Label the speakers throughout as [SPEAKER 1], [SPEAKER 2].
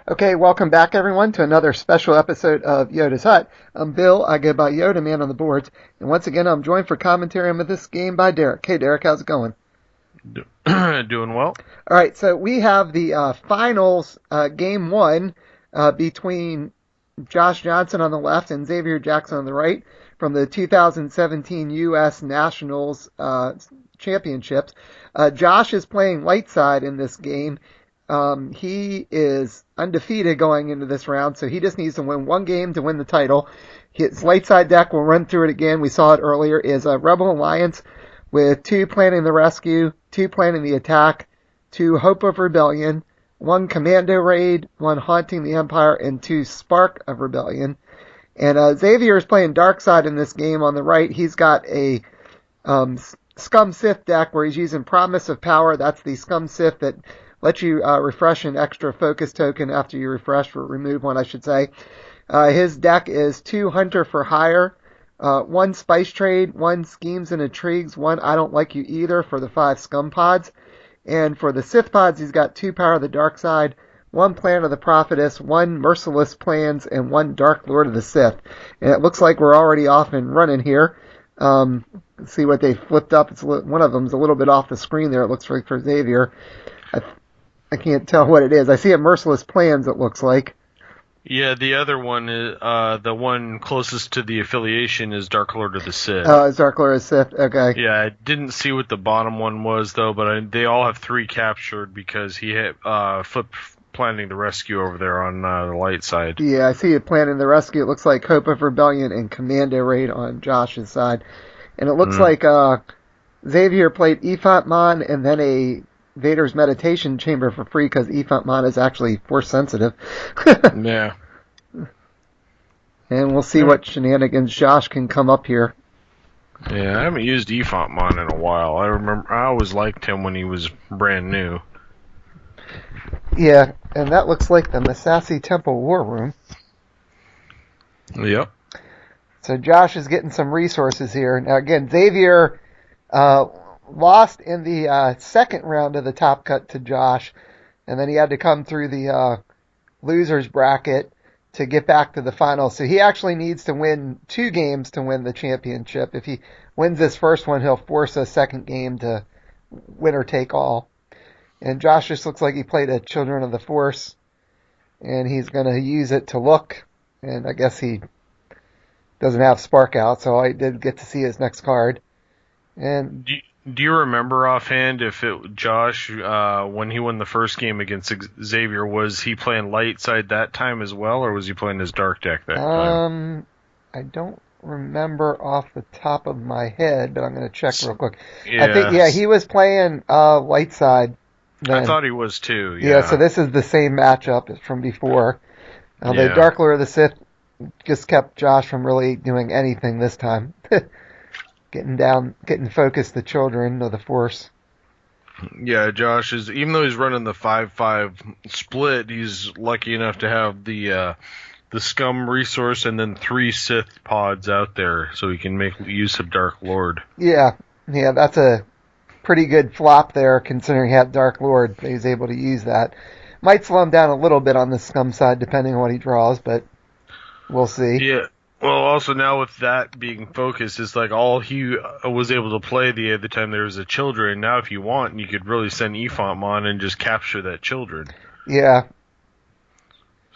[SPEAKER 1] Okay, welcome back everyone to another special episode of Yoda's Hut. I'm Bill, I go by Yoda Man on the boards, and once again I'm joined for commentary on this game by Derek. Hey Derek, how's it going?
[SPEAKER 2] Doing well.
[SPEAKER 1] Alright, so we have the finals, game one, between Josh Johnson on the left and Xavier Jackson on the right from the 2017 U.S. Nationals Championships. Josh is playing light side in this game. He is undefeated going into this round, so he just needs to win one game to win the title. His light side deck, we'll run through it again, we saw it earlier, is a Rebel Alliance with 2 planning the rescue, 2 planning the attack, 2 Hope of Rebellion, 1 Commando Raid, 1 Haunting the Empire, and 2 Spark of Rebellion. And Xavier is playing Dark Side in this game on the right. He's got a Scum Sith deck where he's using Promise of Power. That's the Scum Sith that lets you refresh an extra focus token after you refresh, or remove one, I should say. His deck is 2 Hunter for Hire, 1 Spice Trade, 1 Schemes and Intrigues, 1 I Don't Like You Either for the 5 Scum Pods. And for the Sith Pods, he's got 2 Power of the Dark Side, 1 Plan of the Prophetess, 1 Merciless Plans, and 1 Dark Lord of the Sith. And it looks like we're already off and running here. Let's see what they flipped up. One of them's a little bit off the screen there, it looks like, for Xavier. I can't tell what it is. I see a Merciless Plans, it looks like.
[SPEAKER 2] Yeah, the other one is the one closest to the affiliation is Dark Lord of the Sith.
[SPEAKER 1] Oh, it's Dark Lord of the Sith. Okay.
[SPEAKER 2] Yeah, I didn't see what the bottom one was though, but they all have 3 captured because he hit flipped planning the rescue over there on the light side.
[SPEAKER 1] Yeah, I see it planning the rescue. It looks like Hope of Rebellion and Commando Raid on Josh's side, and it looks like Xavier played Efont Mon and then a Vader's Meditation Chamber for free because Efont Mon is actually force sensitive.
[SPEAKER 2] Yeah.
[SPEAKER 1] And we'll see what shenanigans Josh can come up here.
[SPEAKER 2] Yeah, I haven't used Efont Mon in a while. I always liked him when he was brand new.
[SPEAKER 1] Yeah, and that looks like the Massassi Temple War Room.
[SPEAKER 2] Yep.
[SPEAKER 1] So Josh is getting some resources here. Now again, Xavier lost in the second round of the Top Cut to Josh, and then he had to come through the losers bracket to get back to the final. So he actually needs to win 2 games to win the championship. If he wins this first one, he'll force a second game to winner take all. And Josh just looks like he played a Children of the Force, and he's going to use it to look, and I guess he doesn't have Spark out, so I did get to see his next card. And
[SPEAKER 2] do you remember offhand if Josh, when he won the first game against Xavier, was he playing light side that time as well, or was he playing his dark deck that time?
[SPEAKER 1] I don't remember off the top of my head, but I'm going to check real quick.
[SPEAKER 2] Yeah.
[SPEAKER 1] I think, he was playing light side then.
[SPEAKER 2] I thought he was too,
[SPEAKER 1] Yeah, so this is the same matchup as from before. The Dark Lord of the Sith just kept Josh from really doing anything this time. Getting focused the Children of the Force.
[SPEAKER 2] Yeah, Josh is, even though he's running the 5-5 split, he's lucky enough to have the Scum resource and then 3 Sith pods out there, so he can make use of Dark Lord.
[SPEAKER 1] Yeah, that's a pretty good flop there, considering he had Dark Lord. He was able to use that. Might slow him down a little bit on the Scum side, depending on what he draws, but we'll see.
[SPEAKER 2] Yeah. Well, also now with that being focused, it's like all he was able to play the other time there was a Children. Now if you want, you could really send Efont Mon and just capture that Children.
[SPEAKER 1] Yeah.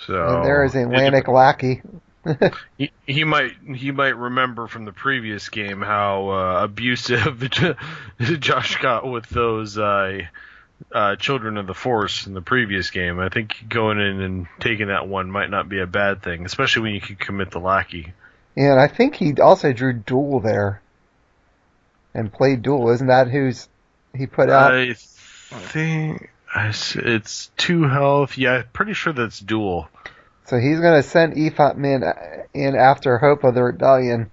[SPEAKER 2] So
[SPEAKER 1] and there is Atlantic Lackey.
[SPEAKER 2] he might remember from the previous game how abusive Josh got with those Children of the Force in the previous game. I think going in and taking that one might not be a bad thing, especially when you can commit the Lackey.
[SPEAKER 1] Yeah, and I think he also drew Duel there and played Duel. Isn't that who's he put out?
[SPEAKER 2] I think it's 2 health. Yeah, pretty sure that's Duel.
[SPEAKER 1] So he's going to send Efont Min in after Hope of the Rebellion,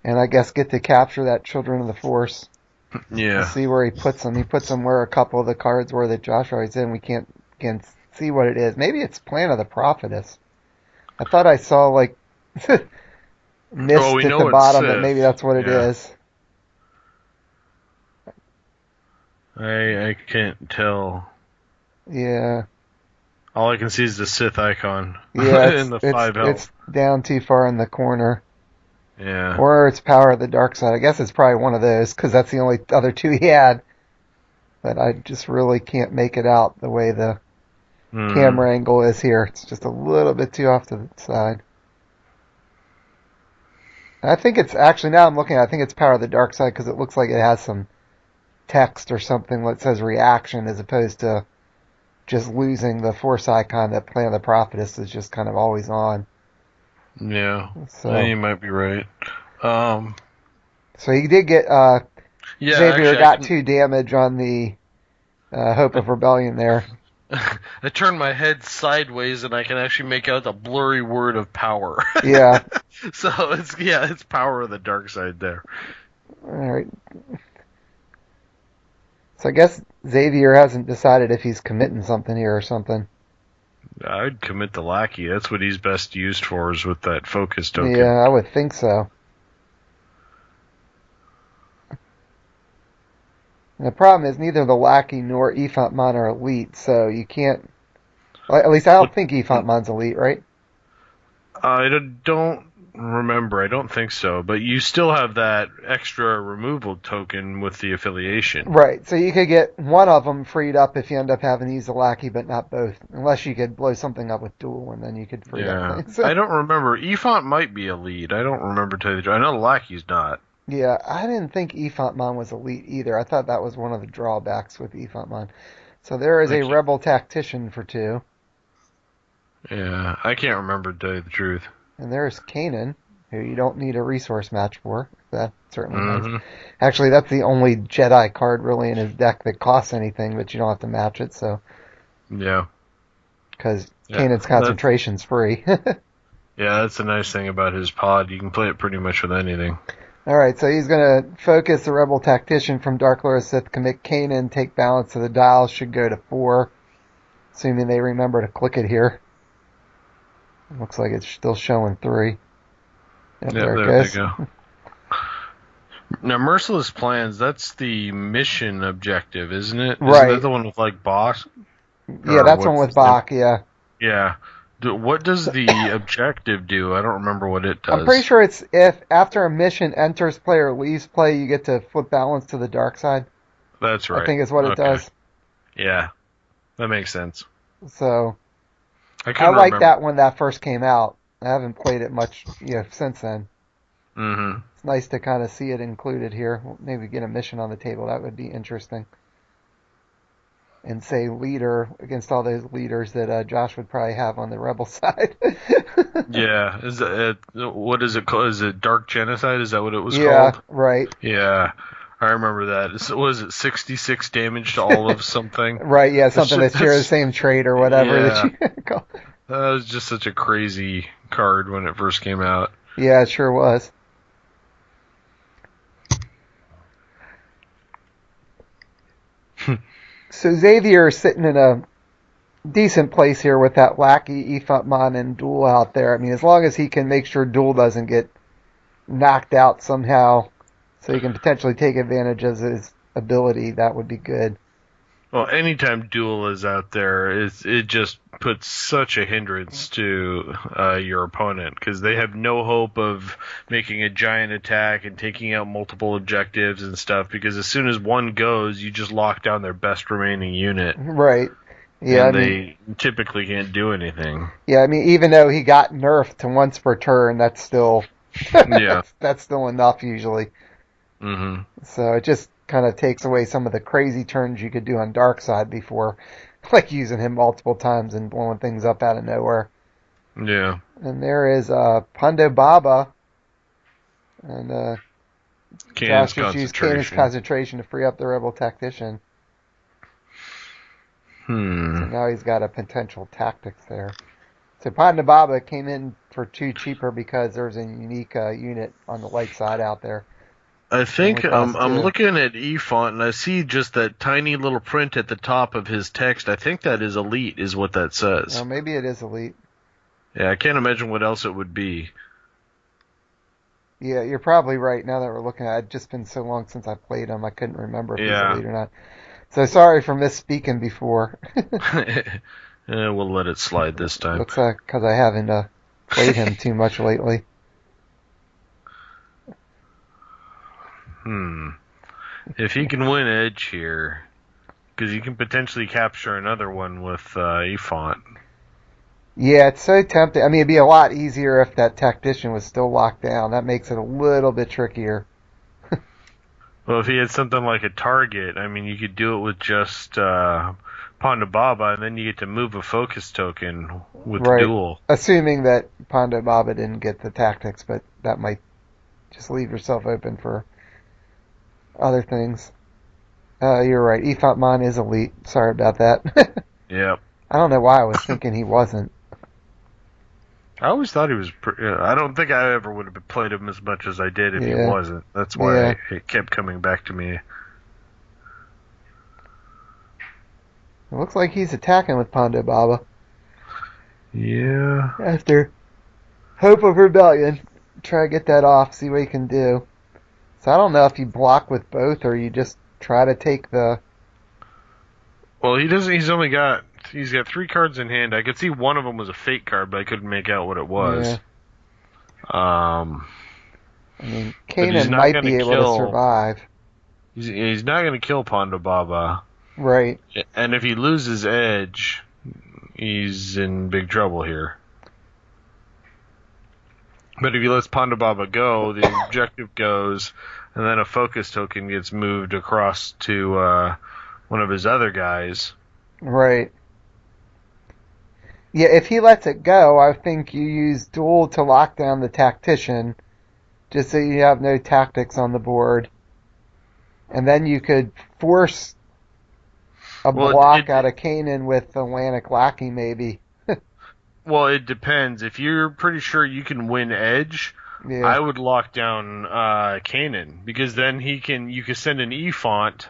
[SPEAKER 1] and I guess get to capture that Children of the Force.
[SPEAKER 2] Yeah.
[SPEAKER 1] We'll see where he puts them. He puts them where a couple of the cards were that Josh always in. We can't see what it is. Maybe it's Plan of the Prophetess. I thought I saw like mist at the bottom, but maybe that's what it is.
[SPEAKER 2] I can't tell.
[SPEAKER 1] Yeah.
[SPEAKER 2] All I can see is the Sith icon
[SPEAKER 1] Yeah,
[SPEAKER 2] in the 5 health.
[SPEAKER 1] it's down too far in the corner.
[SPEAKER 2] Yeah.
[SPEAKER 1] Or it's Power of the Dark Side. I guess it's probably one of those, because that's the only other two he had. But I just really can't make it out the way the camera angle is here. It's just a little bit too off to the side. I think it's actually, now I'm looking at it, I think it's Power of the Dark Side because it looks like it has some text or something that says reaction as opposed to just losing the Force icon that Plan of the Prophetess is just kind of always on.
[SPEAKER 2] Yeah.
[SPEAKER 1] So
[SPEAKER 2] You might be right.
[SPEAKER 1] So he did get,
[SPEAKER 2] Yeah,
[SPEAKER 1] Xavier
[SPEAKER 2] actually,
[SPEAKER 1] got 2 damage on the Hope of Rebellion there.
[SPEAKER 2] I turned my head sideways and I can actually make out the blurry word of power.
[SPEAKER 1] Yeah.
[SPEAKER 2] So it's Power of the Dark Side there.
[SPEAKER 1] Alright. So I guess Xavier hasn't decided if he's committing something here or something.
[SPEAKER 2] I'd commit the lackey. That's what he's best used for, is with that focus token.
[SPEAKER 1] Yeah, I would think so. And the problem is neither the lackey nor Efontmon are elite, so you can't. Well, at least I don't think Efontmon's elite, right?
[SPEAKER 2] I don't remember. I don't think so. But you still have that extra removal token with the affiliation.
[SPEAKER 1] Right. So you could get one of them freed up if you end up having to use the lackey, but not both. Unless you could blow something up with duel, and then you could free up things.
[SPEAKER 2] I don't remember. Efont might be elite. I don't remember, to tell you the truth. I know the lackey's not.
[SPEAKER 1] Yeah, I didn't think Efontmon was elite either. I thought that was one of the drawbacks with Efontmon. So there is a Rebel Tactician for 2.
[SPEAKER 2] Yeah, I can't remember, to tell you the truth.
[SPEAKER 1] And there's Kanan, who you don't need a resource match for. That's certainly nice. Actually, that's the only Jedi card really in his deck that costs anything, but you don't have to match it, so.
[SPEAKER 2] Yeah.
[SPEAKER 1] Because Kanan's concentration's free.
[SPEAKER 2] Yeah, that's the nice thing about his pod. You can play it pretty much with anything.
[SPEAKER 1] Alright, so he's going to focus the Rebel Tactician from Dark Lord of Sith, commit Kanan, take balance of the dial, should go to 4. Assuming they remember to click it here. Looks like it's still showing 3. Yep, there it goes.
[SPEAKER 2] They go. Now, Merciless Plans, that's the mission objective, isn't it?
[SPEAKER 1] Right.
[SPEAKER 2] Isn't that the one with, like, Boss?
[SPEAKER 1] Yeah, that's one with Bach, yeah.
[SPEAKER 2] Yeah. What does the objective do? I don't remember what it does.
[SPEAKER 1] I'm pretty sure it's if after a mission enters play or leaves play, you get to flip balance to the dark side.
[SPEAKER 2] That's right.
[SPEAKER 1] I think is what it does.
[SPEAKER 2] Yeah, that makes sense.
[SPEAKER 1] So
[SPEAKER 2] I
[SPEAKER 1] like that when that first came out. I haven't played it much since then.
[SPEAKER 2] Mm-hmm.
[SPEAKER 1] It's nice to kind of see it included here. Maybe get a mission on the table. That would be interesting. And say leader against all those leaders that Josh would probably have on the rebel side.
[SPEAKER 2] Yeah. What is it called? Is it Dark Genocide? Is that what it was called?
[SPEAKER 1] Yeah, right.
[SPEAKER 2] Yeah. I remember that. Was it 66 damage to all of something?
[SPEAKER 1] Right, yeah, something that shares the same trait or whatever.
[SPEAKER 2] Yeah.
[SPEAKER 1] That you call.
[SPEAKER 2] That was just such a crazy card when it first came out.
[SPEAKER 1] Yeah, it sure was. So Xavier is sitting in a decent place here with that lackey, Efontmon, and Duel out there. I mean, as long as he can make sure Duel doesn't get knocked out somehow, so he can potentially take advantage of his ability, that would be good.
[SPEAKER 2] Well, anytime Duel is out there, it just puts such a hindrance to your opponent, because they have no hope of making a giant attack and taking out multiple objectives and stuff, because as soon as one goes, you just lock down their best remaining unit.
[SPEAKER 1] Right. Yeah,
[SPEAKER 2] and they typically can't do anything.
[SPEAKER 1] Yeah, I mean, even though he got nerfed to once per turn, that's still that's still enough usually.
[SPEAKER 2] Mm-hmm.
[SPEAKER 1] So it just kind of takes away some of the crazy turns you could do on Dark Side before, like using him multiple times and blowing things up out of nowhere.
[SPEAKER 2] Yeah.
[SPEAKER 1] And there is Pondo Baba, and Josh just used Kanan's concentration to free up the Rebel Tactician. So now he's got a potential tactics there. So Pondo Baba came in for 2 cheaper because there's a unique unit on the light side out there.
[SPEAKER 2] I think I'm looking at Efont and I see just that tiny little print at the top of his text. I think that is elite, is what that says.
[SPEAKER 1] Oh, maybe it is elite.
[SPEAKER 2] Yeah, I can't imagine what else it would be.
[SPEAKER 1] Yeah, you're probably right. Now that we're looking at it, it's just been so long since I played him, I couldn't remember if it was elite or not. So sorry for misspeaking before.
[SPEAKER 2] We'll let it slide this time.
[SPEAKER 1] Looks like because I haven't played him too much lately.
[SPEAKER 2] If he can win edge here, because you can potentially capture another one with Efont.
[SPEAKER 1] Yeah, it's so tempting. I mean, it'd be a lot easier if that tactician was still locked down. That makes it a little bit trickier.
[SPEAKER 2] Well, if he had something like a target, I mean, you could do it with just Ponda Baba, and then you get to move a focus token with the duel.
[SPEAKER 1] Assuming that Ponda Baba didn't get the tactics, but that might just leave yourself open for other things. You're right. Efont Mon is elite. Sorry about that.
[SPEAKER 2] Yep.
[SPEAKER 1] I don't know why I was thinking he wasn't.
[SPEAKER 2] I always thought he was. I don't think I ever would have played him as much as I did if he wasn't. That's why it kept coming back to me.
[SPEAKER 1] It looks like he's attacking with Ponda Baba.
[SPEAKER 2] Yeah.
[SPEAKER 1] After Hope of Rebellion. Try to get that off, see what he can do. So I don't know if you block with both or you just try to take the...
[SPEAKER 2] Well, he doesn't. He's got 3 cards in hand. I could see one of them was a fake card, but I couldn't make out what it was.
[SPEAKER 1] Yeah. I mean, Kanan might be able to survive.
[SPEAKER 2] He's not going to kill Ponda Baba.
[SPEAKER 1] Right.
[SPEAKER 2] And if he loses edge, he's in big trouble here. But if he lets Ponda Baba go, the objective goes, and then a focus token gets moved across to one of his other guys.
[SPEAKER 1] Right. Yeah, if he lets it go, I think you use duel to lock down the tactician, just so you have no tactics on the board. And then you could force a block out of Kanan with Atlantic Lackey, maybe.
[SPEAKER 2] Well, it depends. If you're pretty sure you can win edge, I would lock down Kanan, because then you can send an Efont.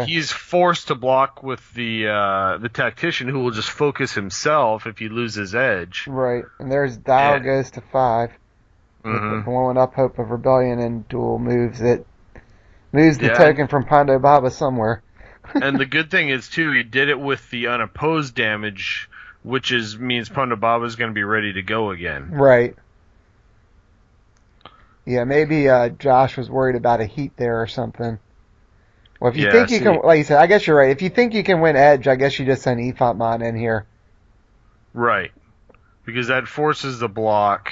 [SPEAKER 2] He's forced to block with the tactician, who will just focus himself if he loses edge.
[SPEAKER 1] Right, and there's Dial goes to 5. With blowing up Hope of Rebellion, and duel moves the token from Ponda Baba somewhere.
[SPEAKER 2] And the good thing is, too, he did it with the unopposed damage, which means Ponda Baba is going to be ready to go again.
[SPEAKER 1] Right. Yeah, maybe Josh was worried about a heat there or something. Well, if you think you can, like you said, I guess you're right. If you think you can win edge, I guess you just send Efont Mon in here.
[SPEAKER 2] Right. Because that forces the block.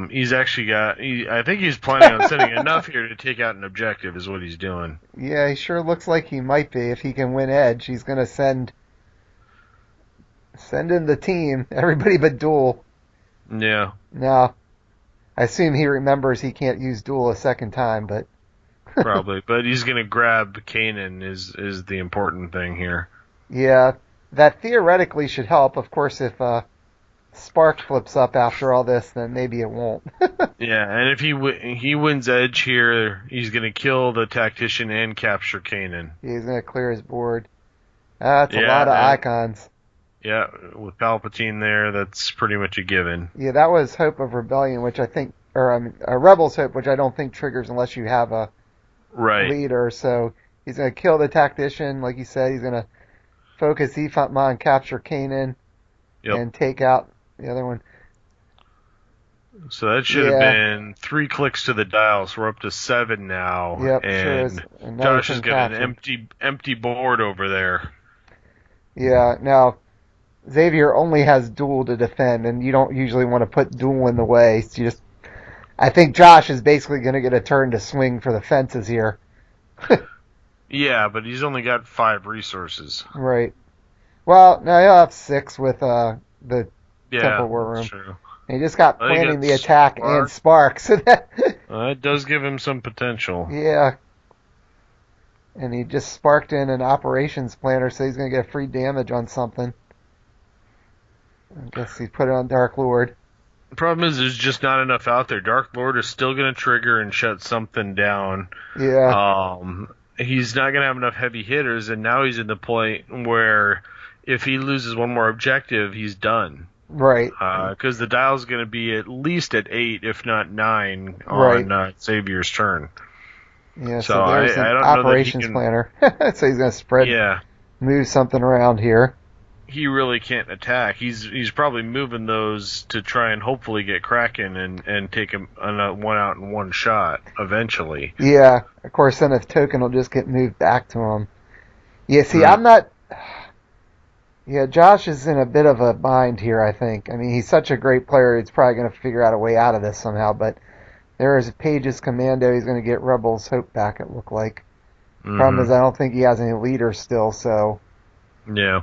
[SPEAKER 2] He's actually I think he's planning on sending enough here to take out an objective, is what he's doing.
[SPEAKER 1] Yeah, he sure looks like he might be. If he can win edge, he's going to send in the team, everybody but duel.
[SPEAKER 2] Yeah.
[SPEAKER 1] Now, I assume he remembers he can't use duel a second time, but...
[SPEAKER 2] Probably, but he's going to grab Kanan is the important thing here.
[SPEAKER 1] Yeah, that theoretically should help. Of course, if Spark flips up after all this, then maybe it won't.
[SPEAKER 2] Yeah, and if he wins edge here, he's going to kill the tactician and capture Kanan.
[SPEAKER 1] He's going to clear his board. That's a lot of icons.
[SPEAKER 2] Yeah, with Palpatine there, that's pretty much a given.
[SPEAKER 1] Yeah, that was Hope of Rebellion, which I think, or Rebel's Hope, which I don't think triggers unless you have a leader. So he's going to kill the tactician, like you said. He's going to focus Efont Mon, capture Kanan, and take out the other one.
[SPEAKER 2] So that should have been 3 clicks to the dial, so we're up to 7 now.
[SPEAKER 1] Yep,
[SPEAKER 2] and
[SPEAKER 1] sure is. And
[SPEAKER 2] Josh has got an empty board over there.
[SPEAKER 1] Yeah, now Xavier only has duel to defend, and you don't usually want to put duel in the way. So I think Josh is basically going to get a turn to swing for the fences here.
[SPEAKER 2] Yeah, but he's only got 5 resources.
[SPEAKER 1] Right. Well, now he'll have 6 with the Temple War Room.
[SPEAKER 2] That's true.
[SPEAKER 1] And he just got planning the attack and Spark, so that
[SPEAKER 2] does give him some potential.
[SPEAKER 1] Yeah. And he just sparked in an operations planner, so he's going to get free damage on something. I guess he put it on Dark Lord.
[SPEAKER 2] The problem is there's just not enough out there. Dark Lord is still going to trigger and shut something down.
[SPEAKER 1] Yeah.
[SPEAKER 2] He's not going to have enough heavy hitters, and now he's in the point where if he loses one more objective, he's done.
[SPEAKER 1] Right.
[SPEAKER 2] Because the dial's going to be at least at 8, if not 9, on Xavier's turn.
[SPEAKER 1] Yeah, so there's an operations planner. So he's going to move something around here.
[SPEAKER 2] he really can't attack. He's probably moving those to try and hopefully get Kraken and take him one out in one shot eventually.
[SPEAKER 1] Yeah, of course, then his token will just get moved back to him. Yeah, see,
[SPEAKER 2] Mm.
[SPEAKER 1] I'm not. Yeah, Josh is in a bit of a bind here, I think. I mean, he's such a great player, he's probably going to figure out a way out of this somehow, but there is Page's commando. He's going to get Rebel's Hope back, it looked like. Problem is, I don't think he has any leaders still, so.
[SPEAKER 2] Yeah.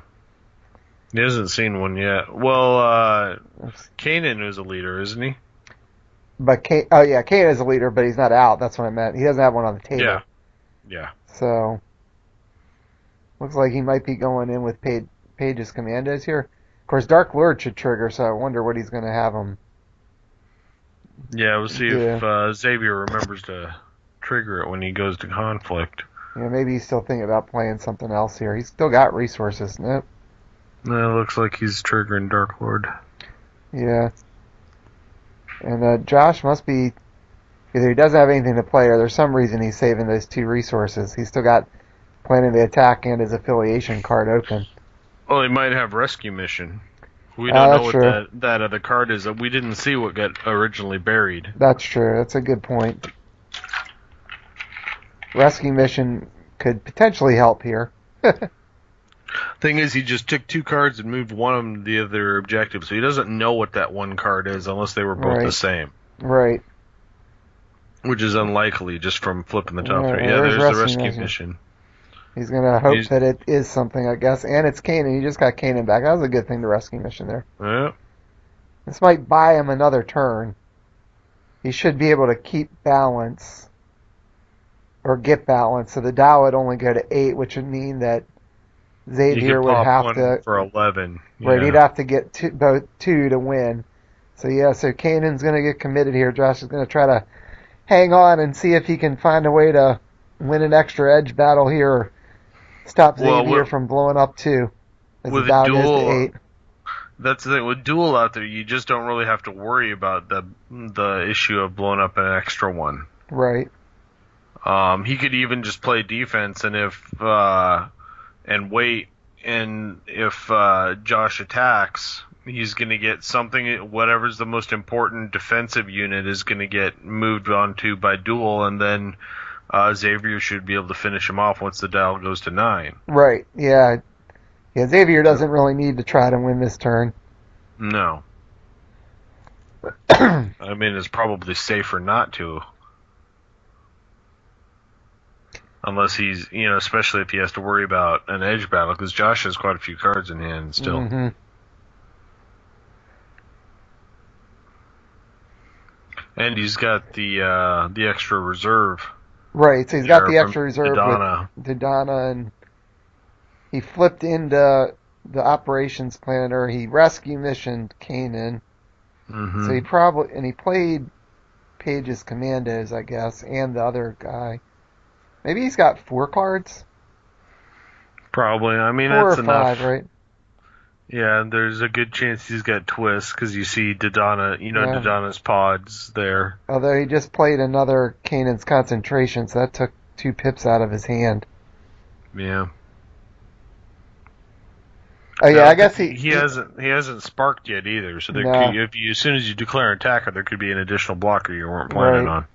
[SPEAKER 2] He hasn't seen one yet. Well, Kanan is a leader, isn't he?
[SPEAKER 1] But Kane is a leader, but he's not out. That's what I meant. He doesn't have one on the table.
[SPEAKER 2] Yeah. Yeah.
[SPEAKER 1] So, looks like he might be going in with Page's commandos here. Of course, Dark Lord should trigger, so I wonder what he's going to have him.
[SPEAKER 2] Yeah, we'll see if Xavier remembers to trigger it when he goes to conflict.
[SPEAKER 1] Yeah, maybe he's still thinking about playing something else here. He's still got resources. Nope.
[SPEAKER 2] No, it looks like he's triggering Dark Lord.
[SPEAKER 1] Yeah. And Josh must be either he doesn't have anything to play or there's some reason he's saving those 2 resources. He's still got planning the attack and his affiliation card open.
[SPEAKER 2] Well, he might have rescue mission. We don't know what
[SPEAKER 1] true.
[SPEAKER 2] that other card is. We didn't see what got originally buried.
[SPEAKER 1] That's true. That's a good point. Rescue mission could potentially help here.
[SPEAKER 2] Thing is, he just took 2 cards and moved one of them to the other objective, so he doesn't know what that one card is unless they were both the same.
[SPEAKER 1] Right.
[SPEAKER 2] Which is unlikely just from flipping the top 3. Yeah,
[SPEAKER 1] there's
[SPEAKER 2] there's the rescue mission.
[SPEAKER 1] He's going to hope that it is something, I guess. And it's Kanan. He just got Kanan back. That was a good thing, the rescue mission there.
[SPEAKER 2] Yeah.
[SPEAKER 1] This might buy him another turn. He should be able to keep balance. Or get balance. So the Dow would only go to 8, which would mean that Xavier would have to
[SPEAKER 2] for 11.
[SPEAKER 1] Right, he'd have to get both 2 to win. So so Kanan's going to get committed here. Josh is going to try to hang on and see if he can find a way to win an extra edge battle here, or stop Xavier from blowing up 2.
[SPEAKER 2] With a duel, that's the thing. With duel out there, you just don't really have to worry about the issue of blowing up an extra one.
[SPEAKER 1] Right.
[SPEAKER 2] He could even just play defense, and and wait, and if Josh attacks, he's going to get something, whatever's the most important defensive unit is going to get moved on to by duel, and then Xavier should be able to finish him off once the dial goes to 9.
[SPEAKER 1] Right, yeah. Yeah, Xavier doesn't really need to try to win this turn.
[SPEAKER 2] No. I mean, it's probably safer not to. Unless he's, especially if he has to worry about an edge battle, because Josh has quite a few cards in hand still.
[SPEAKER 1] Mm-hmm.
[SPEAKER 2] And he's got the extra reserve.
[SPEAKER 1] Right, so he's got the extra reserve
[SPEAKER 2] with
[SPEAKER 1] Dodonna, and he flipped into the operations planner. He rescue missioned Kanan.
[SPEAKER 2] Mm-hmm.
[SPEAKER 1] So he played Page's commandos, I guess, and the other guy. Maybe he's got 4 cards?
[SPEAKER 2] Probably. I mean,
[SPEAKER 1] 4
[SPEAKER 2] that's
[SPEAKER 1] or
[SPEAKER 2] enough.
[SPEAKER 1] 5, right?
[SPEAKER 2] Yeah, there's a good chance he's got twists, because you see Dodonna, Dodonna's pods there.
[SPEAKER 1] Although he just played another Kanan's concentration, so that took 2 pips out of his hand.
[SPEAKER 2] Yeah.
[SPEAKER 1] Oh yeah, I guess he
[SPEAKER 2] hasn't sparked yet either. So as soon as you declare an attacker, there could be an additional blocker you weren't planning on.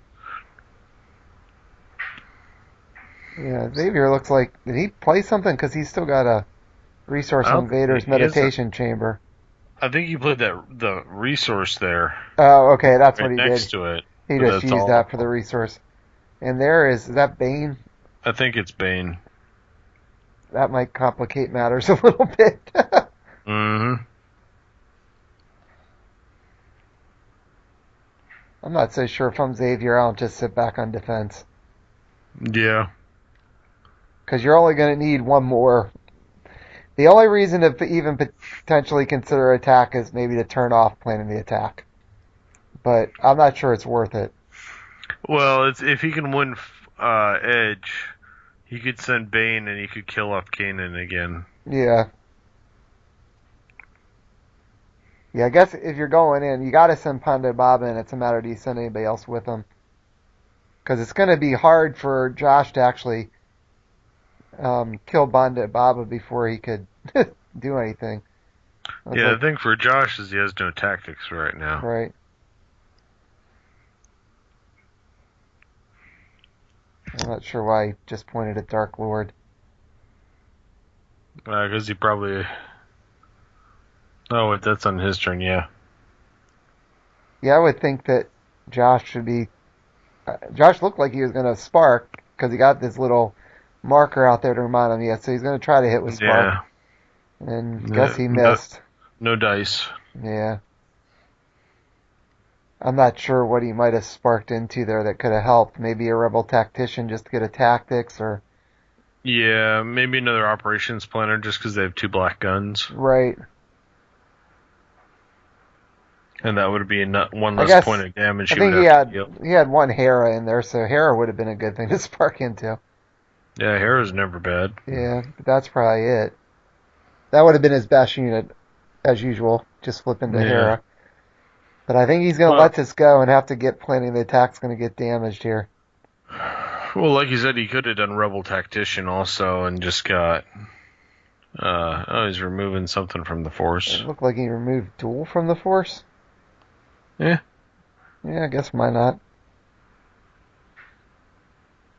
[SPEAKER 1] Yeah, Xavier looks like, did he play something? Because he's still got a resource invader's meditation chamber.
[SPEAKER 2] I think he played the resource there.
[SPEAKER 1] Oh, okay, that's what he did.
[SPEAKER 2] Next to it.
[SPEAKER 1] He just used that for the resource. And is that Bane?
[SPEAKER 2] I think it's Bane.
[SPEAKER 1] That might complicate matters a little bit.
[SPEAKER 2] Mm-hmm.
[SPEAKER 1] I'm not so sure if I'm Xavier, I'll just sit back on defense.
[SPEAKER 2] Yeah.
[SPEAKER 1] Because you're only going to need 1 more. The only reason to even potentially consider attack is maybe to turn off planning the attack. But I'm not sure it's worth it.
[SPEAKER 2] Well, if he can win Edge, he could send Bane and he could kill off Kanan again.
[SPEAKER 1] Yeah. Yeah, I guess if you're going in, you got to send Pandey Baba in. It's a matter, do you send anybody else with him? Because it's going to be hard for Josh to actually kill Pandey Baba before he could do anything.
[SPEAKER 2] Yeah, the thing for Josh is he has no tactics right now.
[SPEAKER 1] Right. I'm not sure why he just pointed at Dark Lord.
[SPEAKER 2] Because he probably... Oh, wait, that's on his turn, yeah.
[SPEAKER 1] Yeah, I would think that Josh should be... Josh looked like he was going to spark because he got this little marker out there to remind him, so he's going to try to hit with spark.
[SPEAKER 2] Yeah.
[SPEAKER 1] And guess he missed.
[SPEAKER 2] No dice.
[SPEAKER 1] Yeah. I'm not sure what he might have sparked into there that could have helped. Maybe a rebel tactician just to get a tactics, or...
[SPEAKER 2] Yeah, maybe another operations planner just because they have 2 black guns.
[SPEAKER 1] Right.
[SPEAKER 2] And that would be one less point of damage.
[SPEAKER 1] I think he had 1 Hera in there, so Hera would have been a good thing to spark into.
[SPEAKER 2] Yeah, Hera's never bad.
[SPEAKER 1] Yeah, but that's probably it. That would have been his best unit, as usual, just flip into Hera. But I think he's going to let this go and have to get planning the attack's going to get damaged here.
[SPEAKER 2] Well, like you said, he could have done Rebel Tactician also and just got... he's removing something from the Force.
[SPEAKER 1] It looked like he removed Duel from the Force.
[SPEAKER 2] Yeah.
[SPEAKER 1] Yeah, I guess why not?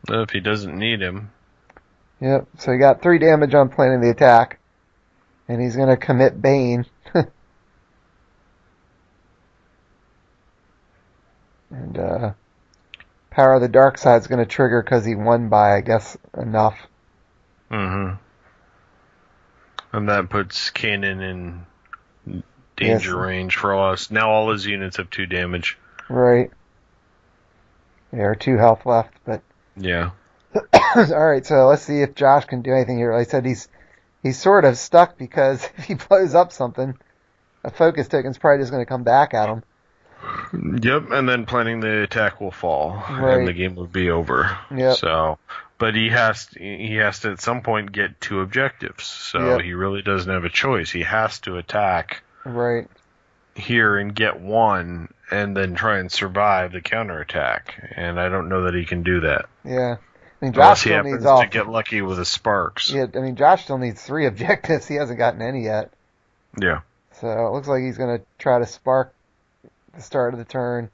[SPEAKER 2] If he doesn't need him.
[SPEAKER 1] Yep, so he got 3 damage on planning the attack. And he's going to commit Bane. And Power of the Dark Side's going to trigger because he won by, I guess, enough.
[SPEAKER 2] Mm-hmm. And that puts Kanan in danger range for us. Now all his units have 2 damage.
[SPEAKER 1] Right. There are 2 health left, but...
[SPEAKER 2] Yeah.
[SPEAKER 1] Alright, so let's see if Josh can do anything here. Like I said, he's sort of stuck because if he blows up something, a focus token's probably just going to come back at him.
[SPEAKER 2] Yep, and then planning the attack will fall,
[SPEAKER 1] right.
[SPEAKER 2] And the game will be over.
[SPEAKER 1] Yep.
[SPEAKER 2] So, but he has to at some point get 2 objectives. So he really doesn't have a choice. He has to attack
[SPEAKER 1] right
[SPEAKER 2] here and get 1, and then try and survive the counterattack. And I don't know that he can do that.
[SPEAKER 1] Yeah. I mean,
[SPEAKER 2] Josh still needs to get lucky with his sparks.
[SPEAKER 1] Yeah, I mean, Josh still needs 3 objectives. He hasn't gotten any yet.
[SPEAKER 2] Yeah.
[SPEAKER 1] So it looks like he's going to try to spark the start of the turn.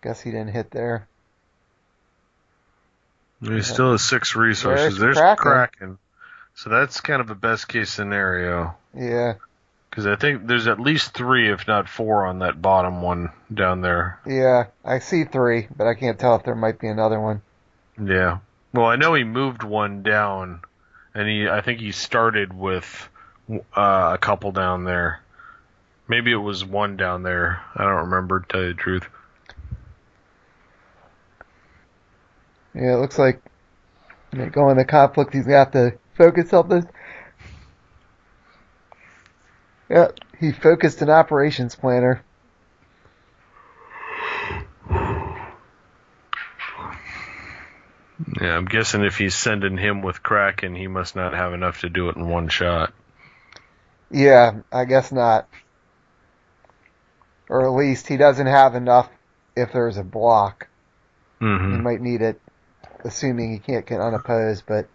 [SPEAKER 1] Guess he didn't hit there.
[SPEAKER 2] He still has 6 resources. There's Kraken. So that's kind of a best case scenario.
[SPEAKER 1] Yeah.
[SPEAKER 2] Because I think there's at least 3, if not 4, on that bottom one down there.
[SPEAKER 1] Yeah, I see 3, but I can't tell if there might be another one.
[SPEAKER 2] Yeah. Well, I know he moved 1 down, and I think he started with a couple down there. Maybe it was 1 down there. I don't remember, to tell you the truth.
[SPEAKER 1] Yeah, it looks like going to conflict, he's going to have to focus on this. Yeah, he focused an operations planner.
[SPEAKER 2] Yeah, I'm guessing if he's sending him with Kraken, he must not have enough to do it in 1 shot.
[SPEAKER 1] Yeah, I guess not. Or at least he doesn't have enough if there's a block.
[SPEAKER 2] Mm-hmm.
[SPEAKER 1] He might need it, assuming he can't get unopposed, but...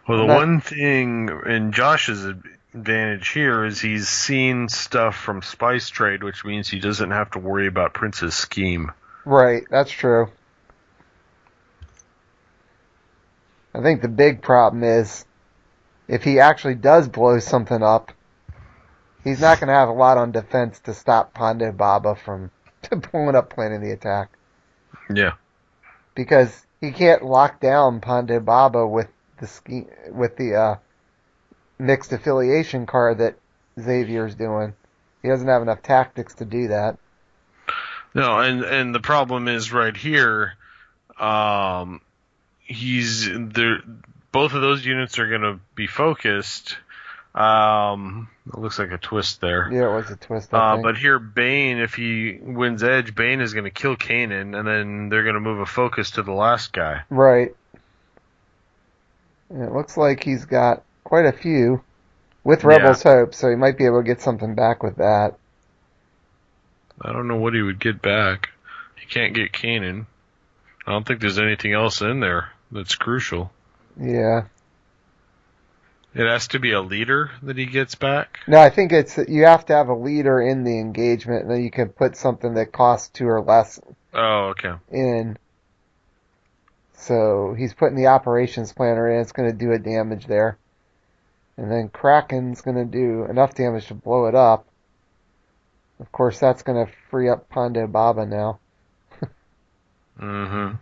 [SPEAKER 2] Well, the one thing in Josh's advantage here is he's seen stuff from Spice Trade, which means he doesn't have to worry about Prince's scheme.
[SPEAKER 1] Right, that's true. I think the big problem is if he actually does blow something up, he's not going to have a lot on defense to stop Ponda Baba from pulling up planning the attack.
[SPEAKER 2] Yeah.
[SPEAKER 1] Because he can't lock down Ponda Baba with the mixed affiliation card that Xavier's doing. He doesn't have enough tactics to do that.
[SPEAKER 2] No, and the problem is right here, he's there. Both of those units are going to be focused. It looks like a twist there.
[SPEAKER 1] Yeah, it was a twist, I think.
[SPEAKER 2] But here, Bane, if he wins Edge, Bane is going to kill Kanan, and then they're going to move a focus to the last guy.
[SPEAKER 1] Right. And it looks like he's got quite a few with Rebel's Hope, so he might be able to get something back with that.
[SPEAKER 2] I don't know what he would get back. He can't get Kanan. I don't think there's anything else in there that's crucial.
[SPEAKER 1] Yeah.
[SPEAKER 2] It has to be a leader that he gets back?
[SPEAKER 1] No, I think you have to have a leader in the engagement, and then you can put something that costs 2 or less
[SPEAKER 2] Oh, okay.
[SPEAKER 1] in. So he's putting the operations planner in. It's going to do a damage there. And then Kraken's going to do enough damage to blow it up. Of course, that's going to free up Pondo Baba now.
[SPEAKER 2] Mm-hmm.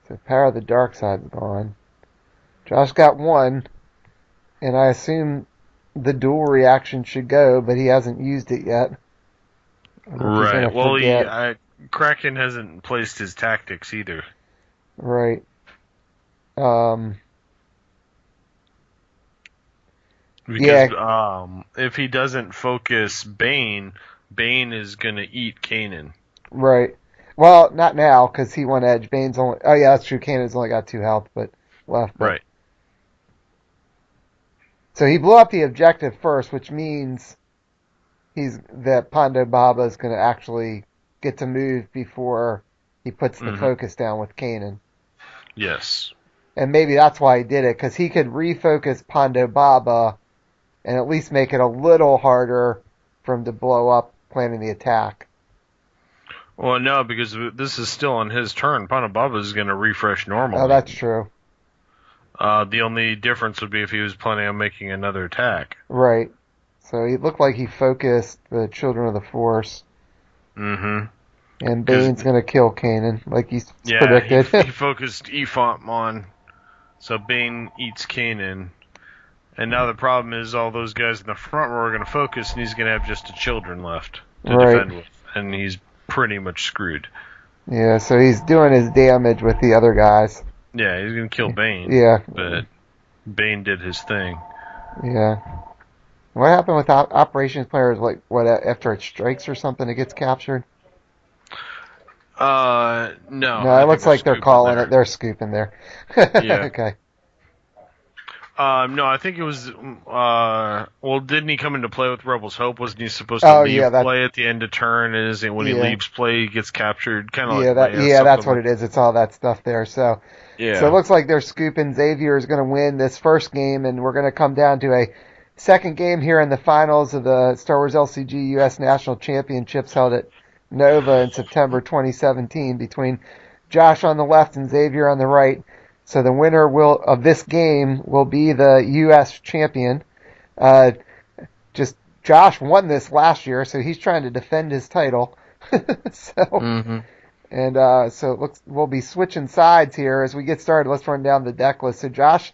[SPEAKER 1] So Power of the Dark Side's gone. Josh got 1, and I assume the dual reaction should go, but he hasn't used it yet.
[SPEAKER 2] Right. Well, Kraken hasn't placed his tactics either.
[SPEAKER 1] Right.
[SPEAKER 2] Because if he doesn't focus Bane is going to eat Kanan.
[SPEAKER 1] Right. Well, not now, because he won Edge. Bane's only... Oh, yeah, that's true. Kanan's only got 2 health left.
[SPEAKER 2] Right.
[SPEAKER 1] So he blew up the objective first, which means that Pondo Baba is going to actually get to move before he puts the focus down with Kanan.
[SPEAKER 2] Yes.
[SPEAKER 1] And maybe that's why he did it, because he could refocus Pondo Baba and at least make it a little harder for him to blow up planning the attack.
[SPEAKER 2] Well, no, because this is still on his turn. Pondo Baba is going to refresh normally.
[SPEAKER 1] Oh, that's true.
[SPEAKER 2] The only difference would be if he was planning on making another attack.
[SPEAKER 1] Right. So he looked like he focused the Children of the Force.
[SPEAKER 2] Mm-hmm.
[SPEAKER 1] And Bane's going to kill Kanan, like he's predicted.
[SPEAKER 2] He focused Ephantmon, so Bane eats Kanan. And now the problem is all those guys in the front row are going to focus, and he's going to have just the children left to defend with. And he's pretty much screwed.
[SPEAKER 1] Yeah, so he's doing his damage with the other guys.
[SPEAKER 2] Yeah, he's going to kill Bane.
[SPEAKER 1] Yeah.
[SPEAKER 2] But Bane did his thing.
[SPEAKER 1] Yeah. What happened with operations players? Like, what, after it strikes or something, it gets captured?
[SPEAKER 2] No.
[SPEAKER 1] No, it looks like they're calling it. They're scooping there.
[SPEAKER 2] Yeah.
[SPEAKER 1] Okay.
[SPEAKER 2] No, I think it was, well, didn't he come into play with Rebel's Hope? Wasn't he supposed to leave play at the end of turn? And when he leaves play, he gets captured? Kind of
[SPEAKER 1] that's what it is. It's all that stuff there. So it looks like they're scooping. Xavier is going to win this first game, and we're going to come down to a second game here in the finals of the Star Wars LCG U.S. National Championships held at Nova in September 2017 between Josh on the left and Xavier on the right. So the winner of this game will be the U.S. champion. Josh won this last year, so he's trying to defend his title. So it looks we'll be switching sides here as we get started. Let's run down the deck list. So Josh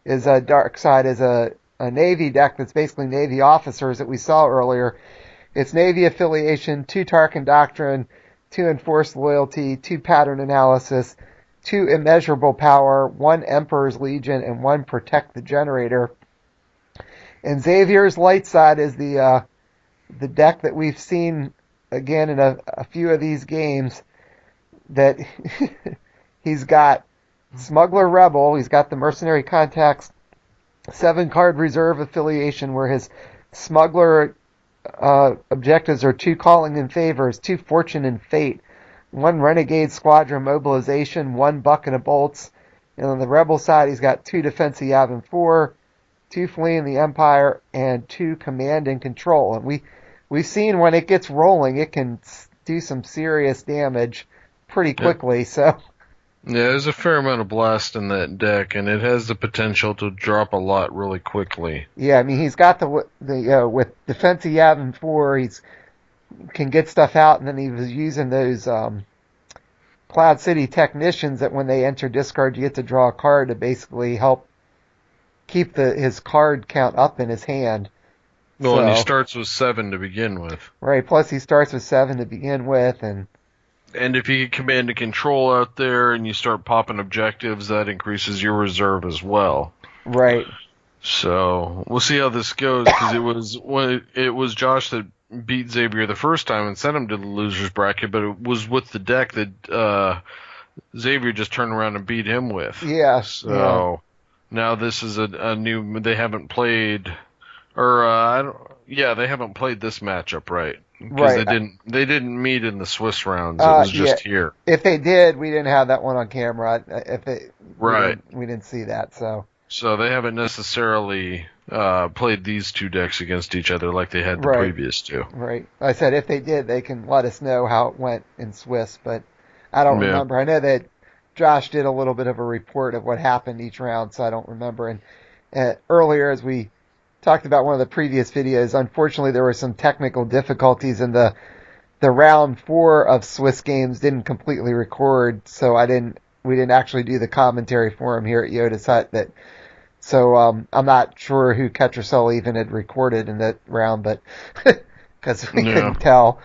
[SPEAKER 1] is dark side is a Navy deck that's basically Navy officers that we saw earlier. It's Navy affiliation, 2 Tarkin Doctrine, 2 Enforced Loyalty, 2 Pattern Analysis, 2 Immeasurable Power, 1 Emperor's Legion, and 1 Protect the Generator. And Xavier's light side is the deck that we've seen again in a few of these games. That he's got Smuggler Rebel, he's got the Mercenary Contacts 7-card reserve affiliation, where his Smuggler objectives are 2 Calling and Favors, 2 Fortune and Fate, 1 Renegade Squadron Mobilization, 1 Bucket of Bolts. And on the Rebel side, he's got 2 Defense of Yavin 4, 2 Fleeing the Empire, and 2 Command and Control. And we've seen when it gets rolling, it can do some serious damage pretty quickly. So
[SPEAKER 2] yeah, there's a fair amount of blast in that deck, and it has the potential to drop a lot really quickly.
[SPEAKER 1] Yeah, I mean, he's got with Defense of Yavin 4, he's can get stuff out, and then he was using those Cloud City Technicians that when they enter discard, you get to draw a card to basically help keep his card count up in his hand.
[SPEAKER 2] Well, and he starts with 7 to begin with.
[SPEAKER 1] Right, plus he starts with 7 to begin with, and
[SPEAKER 2] if you get Command and Control out there and you start popping objectives, that increases your reserve as well.
[SPEAKER 1] Right.
[SPEAKER 2] So we'll see how this goes, because it was Josh that beat Xavier the first time and sent him to the loser's bracket, but it was with the deck that Xavier just turned around and beat him with.
[SPEAKER 1] Yeah.
[SPEAKER 2] So now this is a new. They haven't played, they haven't played this matchup right. Because they didn't meet in the Swiss rounds. It was just here.
[SPEAKER 1] If they did, we didn't have that one on camera.
[SPEAKER 2] Right.
[SPEAKER 1] We didn't see that.
[SPEAKER 2] So they haven't necessarily played these two decks against each other like they had the previous two.
[SPEAKER 1] Right. I said if they did, they can let us know how it went in Swiss, but I don't remember. I know that Josh did a little bit of a report of what happened each round, so I don't remember. And earlier, as we talked about one of the previous videos, unfortunately there were some technical difficulties in the round 4 of Swiss games didn't completely record, so we didn't actually do the commentary for him here at Yoda's Hut. So I'm not sure who Ketracel even had recorded in that round, but because we couldn't tell.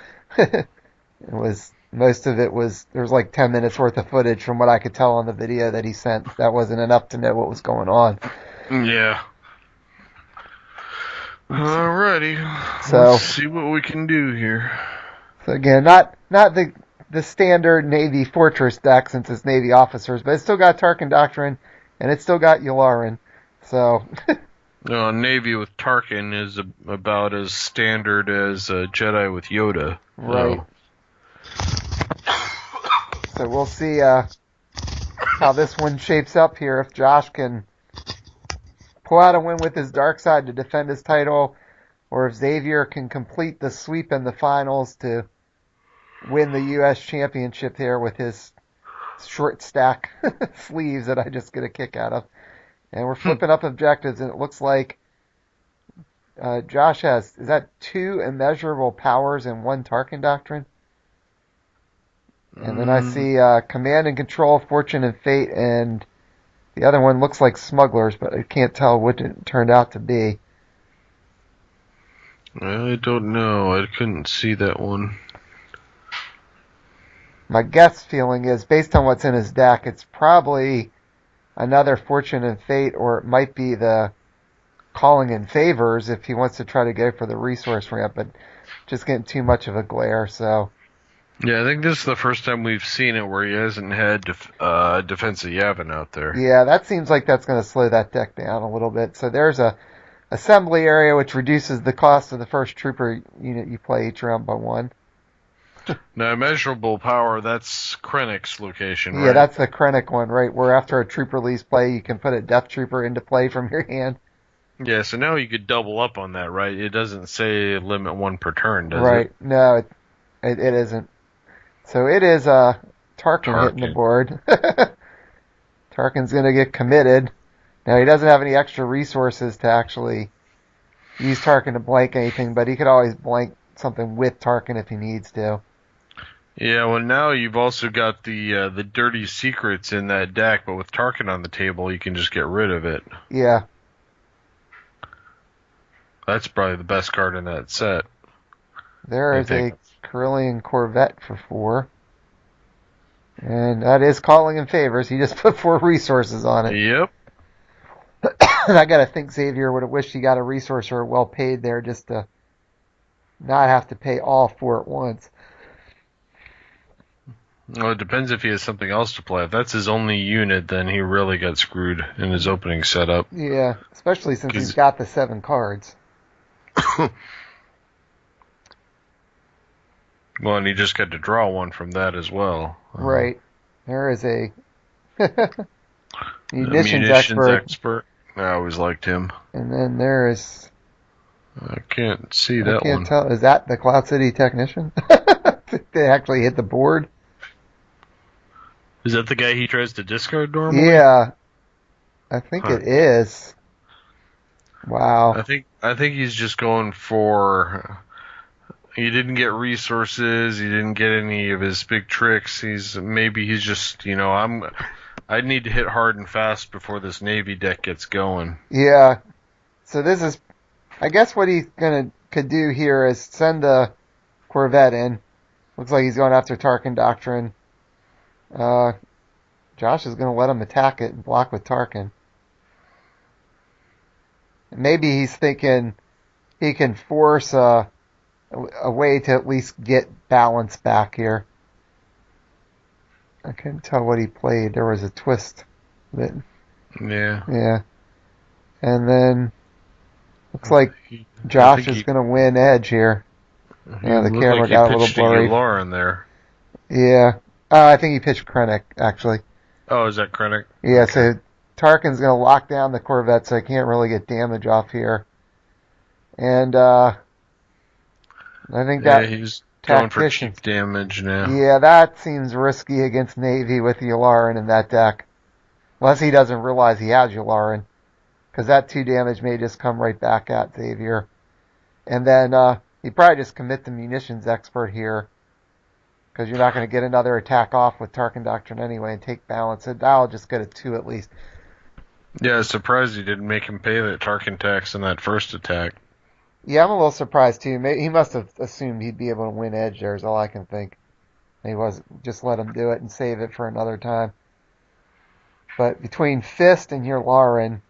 [SPEAKER 1] Most of it was, there was like 10 minutes worth of footage from what I could tell on the video that he sent. That wasn't enough to know what was going on.
[SPEAKER 2] Yeah. Alrighty.
[SPEAKER 1] So,
[SPEAKER 2] let's see what we can do here.
[SPEAKER 1] So again, not the standard Navy Fortress deck since it's Navy officers, but it's still got Tarkin Doctrine and it's still got Yularen. So
[SPEAKER 2] Navy with Tarkin is about as standard as Jedi with Yoda.
[SPEAKER 1] Right. So we'll see how this one shapes up here. If Josh can pull out a win with his dark side to defend his title, or if Xavier can complete the sweep in the finals to win the U.S. championship here with his short stack sleeves that I just get a kick out of. And we're flipping up objectives, and it looks like Josh has, is that 2 immeasurable powers and 1 Tarkin Doctrine? And then I see Command and Control, Fortune and Fate, and the other one looks like Smugglers, but I can't tell what it turned out to be.
[SPEAKER 2] I don't know. I couldn't see that one.
[SPEAKER 1] My guess feeling is, based on what's in his deck, it's probably another Fortune and Fate, or it might be the Calling in Favors if he wants to try to go for the resource ramp, but just getting too much of a glare, so...
[SPEAKER 2] Yeah, I think this is the first time we've seen it where he hasn't had Defense of Yavin out there.
[SPEAKER 1] Yeah, that seems like that's going to slow that deck down a little bit. So there's a assembly area which reduces the cost of the first trooper unit you play each round by 1.
[SPEAKER 2] Now, immeasurable power, that's Krennic's location, right?
[SPEAKER 1] Yeah, that's the Krennic one, right? Where after a trooper leaves play, you can put a Death Trooper into play from your hand.
[SPEAKER 2] Yeah, so now you could double up on that, right? It doesn't say limit 1 per turn, does it?
[SPEAKER 1] Right. No, it isn't. So it is Tarkin hitting the board. Tarkin's going to get committed. Now, he doesn't have any extra resources to actually use Tarkin to blank anything, but he could always blank something with Tarkin if he needs to.
[SPEAKER 2] Yeah, well, now you've also got the dirty secrets in that deck, but with Tarkin on the table, you can just get rid of it.
[SPEAKER 1] Yeah.
[SPEAKER 2] That's probably the best card in that set.
[SPEAKER 1] There is a Corellian Corvette for 4. And that is Calling in Favors. He just put 4 resources on it.
[SPEAKER 2] Yep.
[SPEAKER 1] And I gotta think Xavier would have wished he got a resource or well paid there just to not have to pay all 4 at once.
[SPEAKER 2] Well, it depends if he has something else to play. If that's his only unit, then he really got screwed in his opening setup.
[SPEAKER 1] Yeah, especially since he's got the 7 cards.
[SPEAKER 2] Well, and he just got to draw 1 from that as well.
[SPEAKER 1] Right. There is a munitions expert.
[SPEAKER 2] I always liked him.
[SPEAKER 1] And then there is...
[SPEAKER 2] I can't see that one.
[SPEAKER 1] I can't tell. Is that the Cloud City Technician? They actually hit the board?
[SPEAKER 2] Is that the guy he tries to discard normally?
[SPEAKER 1] Yeah. I think it is. Wow.
[SPEAKER 2] I think he's just going for... He didn't get resources. He didn't get any of his big tricks. He's just, I need to hit hard and fast before this Navy deck gets going.
[SPEAKER 1] Yeah. So this is, I guess what he could do here is send a Corvette in. Looks like he's going after Tarkin Doctrine. Josh is going to let him attack it and block with Tarkin. Maybe he's thinking he can force a way to at least get balance back here. I couldn't tell what he played. There was a twist.
[SPEAKER 2] Yeah.
[SPEAKER 1] Yeah. And then looks like Josh is going to win edge here. Yeah, the camera got a little blurry.
[SPEAKER 2] Yularen there.
[SPEAKER 1] Yeah. I think he pitched Krennic, actually.
[SPEAKER 2] Oh, is that Krennic?
[SPEAKER 1] Yeah,
[SPEAKER 2] Okay.
[SPEAKER 1] so Tarkin's going to lock down the Corvette so I can't really get damage off here. And I think
[SPEAKER 2] Yeah,
[SPEAKER 1] that
[SPEAKER 2] he's going for
[SPEAKER 1] tactician.
[SPEAKER 2] cheap damage now.
[SPEAKER 1] Yeah, that seems risky against Navy with Yularen in that deck. Unless he doesn't realize he has Yularen. Because that 2 damage may just come right back at Xavier. And then he probably just commit the munitions expert here. Because you're not going to get another attack off with Tarkin Doctrine anyway and take balance. So that'll just get a 2 at least.
[SPEAKER 2] Yeah, I was surprised he didn't make him pay that Tarkin tax in that first attack.
[SPEAKER 1] Yeah, I'm a little surprised too. He must have assumed he'd be able to win Edge there is all I can think. He was just let him do it and save it for another time. But between Fist and your Lauren,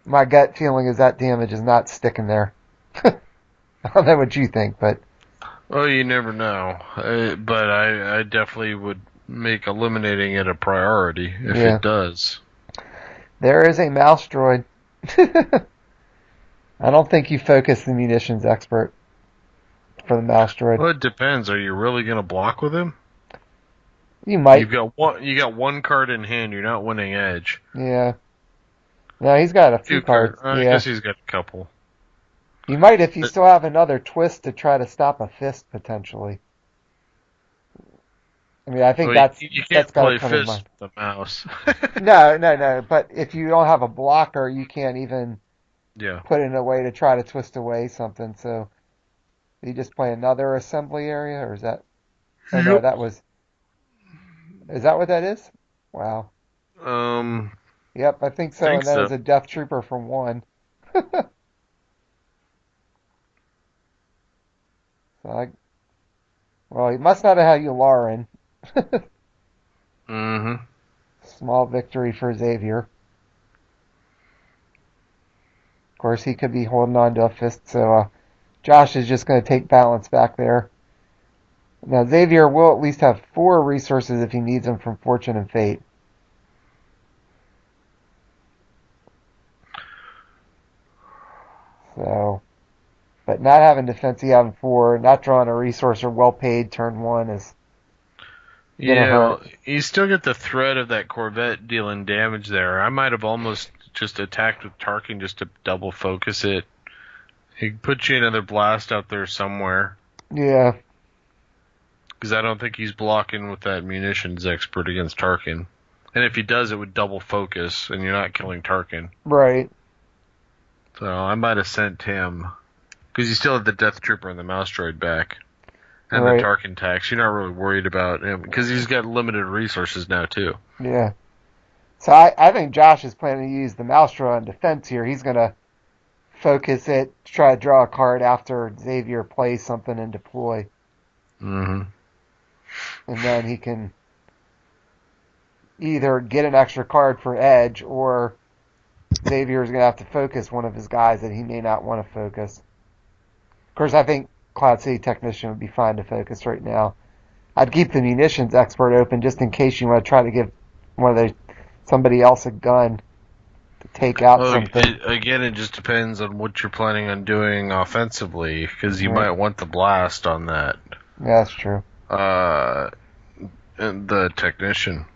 [SPEAKER 1] my gut feeling is that damage is not sticking there. I don't know what you think, but
[SPEAKER 2] Well, you never know. But I definitely would make eliminating it a priority if
[SPEAKER 1] yeah.
[SPEAKER 2] it does.
[SPEAKER 1] There is a mouse droid. I don't think you focus the munitions expert for the mouse droid.
[SPEAKER 2] Well, it depends. Are you really going to block with him?
[SPEAKER 1] You might.
[SPEAKER 2] You got one card in hand. You're not winning Edge.
[SPEAKER 1] Yeah. No, he's got a few cards.
[SPEAKER 2] I guess he's got a couple.
[SPEAKER 1] You might if you still have another twist to try to stop a Fist potentially. I mean, I think
[SPEAKER 2] you can't play Fist with the mouse.
[SPEAKER 1] No. But if you don't have a blocker, you can't even
[SPEAKER 2] Yeah.
[SPEAKER 1] put in a way to try to twist away something. So you just play another assembly area, or is that? Oh no, that was. Is that what that is? Wow. Yep, I think so. And then there's a Death Trooper from 1. Well, he must not have had Yularen.
[SPEAKER 2] Mm-hmm.
[SPEAKER 1] Small victory for Xavier. Of course, he could be holding on to a Fist, so Josh is just going to take balance back there. Now, Xavier will at least have 4 resources if he needs them from Fortune and Fate. So, but not having defense, having 4, not drawing a resource or well paid turn 1 is gonna hurt.
[SPEAKER 2] Well, you still get the threat of that Corvette dealing damage there. I might have almost just attacked with Tarkin just to double focus it. He put you another blast out there somewhere.
[SPEAKER 1] Yeah.
[SPEAKER 2] Because I don't think he's blocking with that munitions expert against Tarkin. And if he does, it would double focus, and you're not killing Tarkin.
[SPEAKER 1] Right.
[SPEAKER 2] So I might have sent him. Because you still have the Death Trooper and the Mouse Droid back. And the Tarkin tax. You're not really worried about him. Because he's got limited resources now, too.
[SPEAKER 1] Yeah. So I think Josh is planning to use the Mouse Droid on defense here. He's going to focus it, try to draw a card after Xavier plays something and deploy.
[SPEAKER 2] Mm-hmm.
[SPEAKER 1] And then he can either get an extra card for Edge, or Xavier's going to have to focus one of his guys that he may not want to focus. Of course, I think Cloud City Technician would be fine to focus right now. I'd keep the munitions expert open just in case you want to try to give somebody else a gun to take out something.
[SPEAKER 2] Again, it just depends on what you're planning on doing offensively, because you might want the blast on that.
[SPEAKER 1] Yeah, that's true.
[SPEAKER 2] And the technician.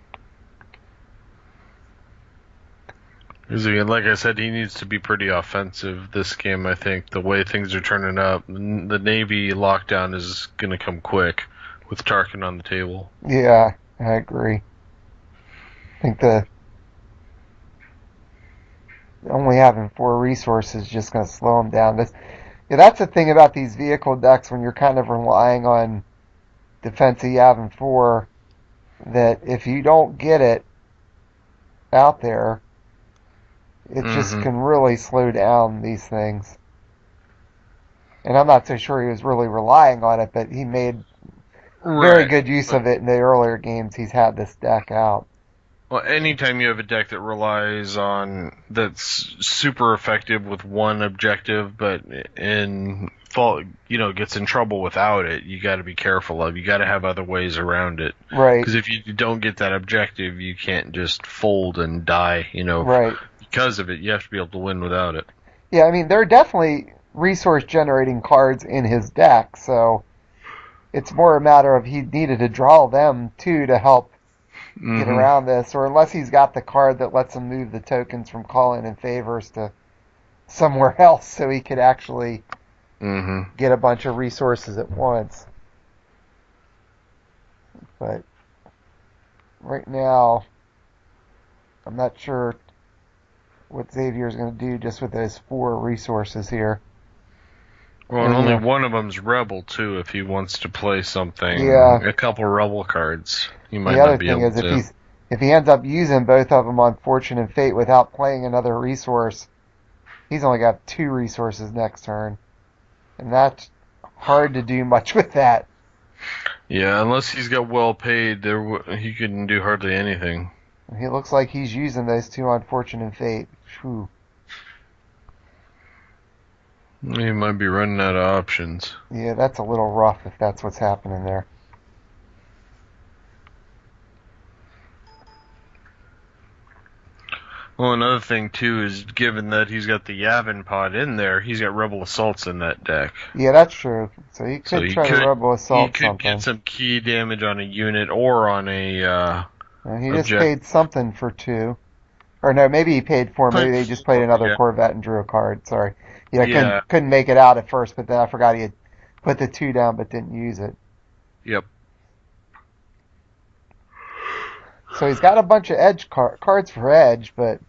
[SPEAKER 2] Because again, like I said, he needs to be pretty offensive this game, I think. The way things are turning up, the Navy lockdown is going to come quick with Tarkin on the table.
[SPEAKER 1] Yeah, I agree. I think only having 4 resources is just going to slow him down. That's the thing about these vehicle decks when you're kind of relying on defense of having 4, that if you don't get it out there, it just can really slow down these things. And I'm not so sure he was really relying on it, but he made very good use of it in the earlier games he's had this deck out.
[SPEAKER 2] Well, anytime you have a deck that relies on that's super effective with one objective, but gets in trouble without it, you got to be careful of. You got to have other ways around it,
[SPEAKER 1] right?
[SPEAKER 2] Because if you don't get that objective, you can't just fold and die.
[SPEAKER 1] Right?
[SPEAKER 2] Because of it, you have to be able to win without it.
[SPEAKER 1] Yeah, I mean there are definitely resource generating cards in his deck, so it's more a matter of he needed to draw them too to help get around this, or unless he's got the card that lets him move the tokens from calling in favors to somewhere else so he could actually get a bunch of resources at once. But right now, I'm not sure what Xavier's going to do just with those 4 resources here.
[SPEAKER 2] Well, and only one of them's Rebel, too, if he wants to play something.
[SPEAKER 1] Yeah.
[SPEAKER 2] A couple Rebel cards. He might
[SPEAKER 1] the other
[SPEAKER 2] not be
[SPEAKER 1] thing
[SPEAKER 2] able
[SPEAKER 1] is
[SPEAKER 2] to.
[SPEAKER 1] if he ends up using both of them on Fortune and Fate without playing another resource, he's only got 2 resources next turn. And that's hard to do much with that.
[SPEAKER 2] Yeah, unless he's got well paid, he couldn't do hardly anything.
[SPEAKER 1] He looks like he's using those 2 on Fortune and Fate. Whew.
[SPEAKER 2] He might be running out of options.
[SPEAKER 1] Yeah, that's a little rough if that's what's happening there.
[SPEAKER 2] Well, another thing, too, is given that he's got the Yavin pod in there, he's got Rebel Assaults in that deck.
[SPEAKER 1] Yeah, that's true. So he could try to Rebel Assault something.
[SPEAKER 2] He could get some key damage on a unit or on a
[SPEAKER 1] he just paid something for 2. Or no, maybe he paid 4. Maybe they just played another Corvette and drew a card. Sorry. Yeah, couldn't make it out at first, but then I forgot he had put the 2 down but didn't use it.
[SPEAKER 2] Yep.
[SPEAKER 1] So he's got a bunch of edge cards for edge, but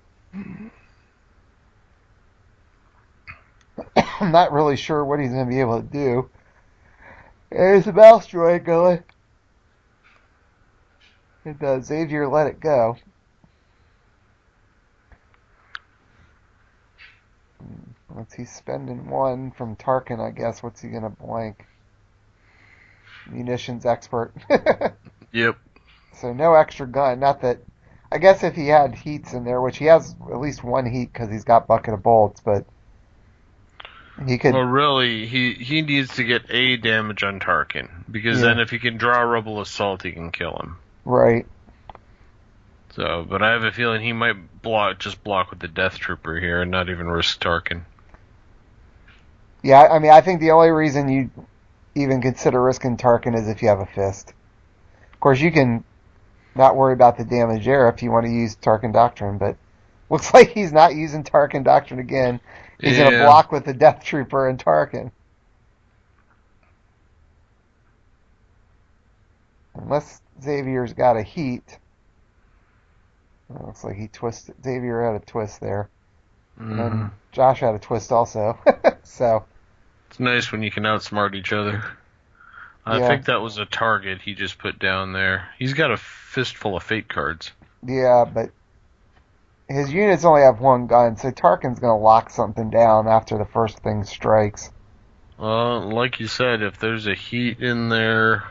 [SPEAKER 1] I'm not really sure what he's going to be able to do. There's a mouse droid going. And Xavier let it go. He's spending 1 from Tarkin, I guess. What's he going to blank? Munitions expert.
[SPEAKER 2] Yep.
[SPEAKER 1] So no extra gun. Not that... I guess if he had heats in there, which he has at least 1 heat because he's got Bucket of Bolts, but he could...
[SPEAKER 2] Well, really, he needs to get A damage on Tarkin, because then if he can draw a Rebel Assault, he can kill him.
[SPEAKER 1] Right.
[SPEAKER 2] So, but I have a feeling he might just block with the Death Trooper here and not even risk Tarkin.
[SPEAKER 1] Yeah, I mean, I think the only reason you even consider risking Tarkin is if you have a fist. Of course, you can not worry about the damage there if you want to use Tarkin Doctrine, but looks like he's not using Tarkin Doctrine again. He's going to block with the Death Trooper and Tarkin. Unless Xavier's got a heat. It looks like Xavier had a twist there. And then Josh had a twist also. So
[SPEAKER 2] it's nice when you can outsmart each other. I think that was a target he just put down there. He's got a fistful of fate cards.
[SPEAKER 1] Yeah, but his units only have 1 gun, so Tarkin's going to lock something down after the first thing strikes.
[SPEAKER 2] Well, like you said, if there's a heat in there...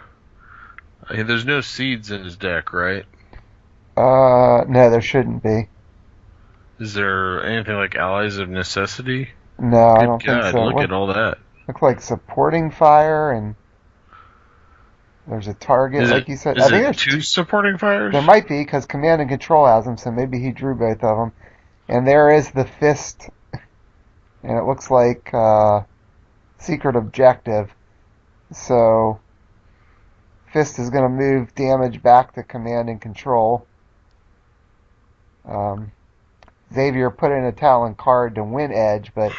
[SPEAKER 2] there's no seeds in his deck, right?
[SPEAKER 1] No, there shouldn't be.
[SPEAKER 2] Is there anything like Allies of Necessity?
[SPEAKER 1] No, I don't think so.
[SPEAKER 2] Look at all that.
[SPEAKER 1] Look like supporting fire, and there's a target, like you said.
[SPEAKER 2] I think there's 2 supporting fires?
[SPEAKER 1] There might be, because Command and Control has them, so maybe he drew both of them. And there is the fist, and it looks like Secret Objective. So fist is going to move damage back to Command and Control. Xavier put in a Talon card to win edge, but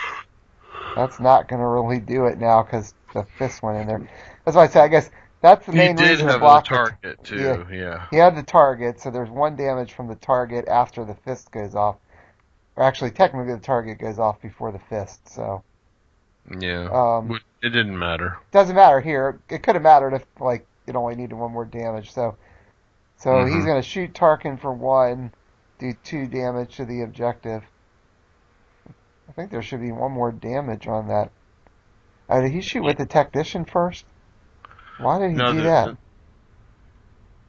[SPEAKER 1] that's not going to really do it now because the fist went in there. That's why I say, I guess that's the main reason to block
[SPEAKER 2] the target too. Yeah.
[SPEAKER 1] He had the target, so there's 1 damage from the target after the fist goes off. Or actually, technically, the target goes off before the fist. So
[SPEAKER 2] yeah, it didn't matter.
[SPEAKER 1] Doesn't matter here. It could have mattered if it only needed 1 more damage. So he's going to shoot Tarkin for 1. Do 2 damage to the objective. I think there should be 1 more damage on that. Did he shoot with the Technician first? Why did he do that?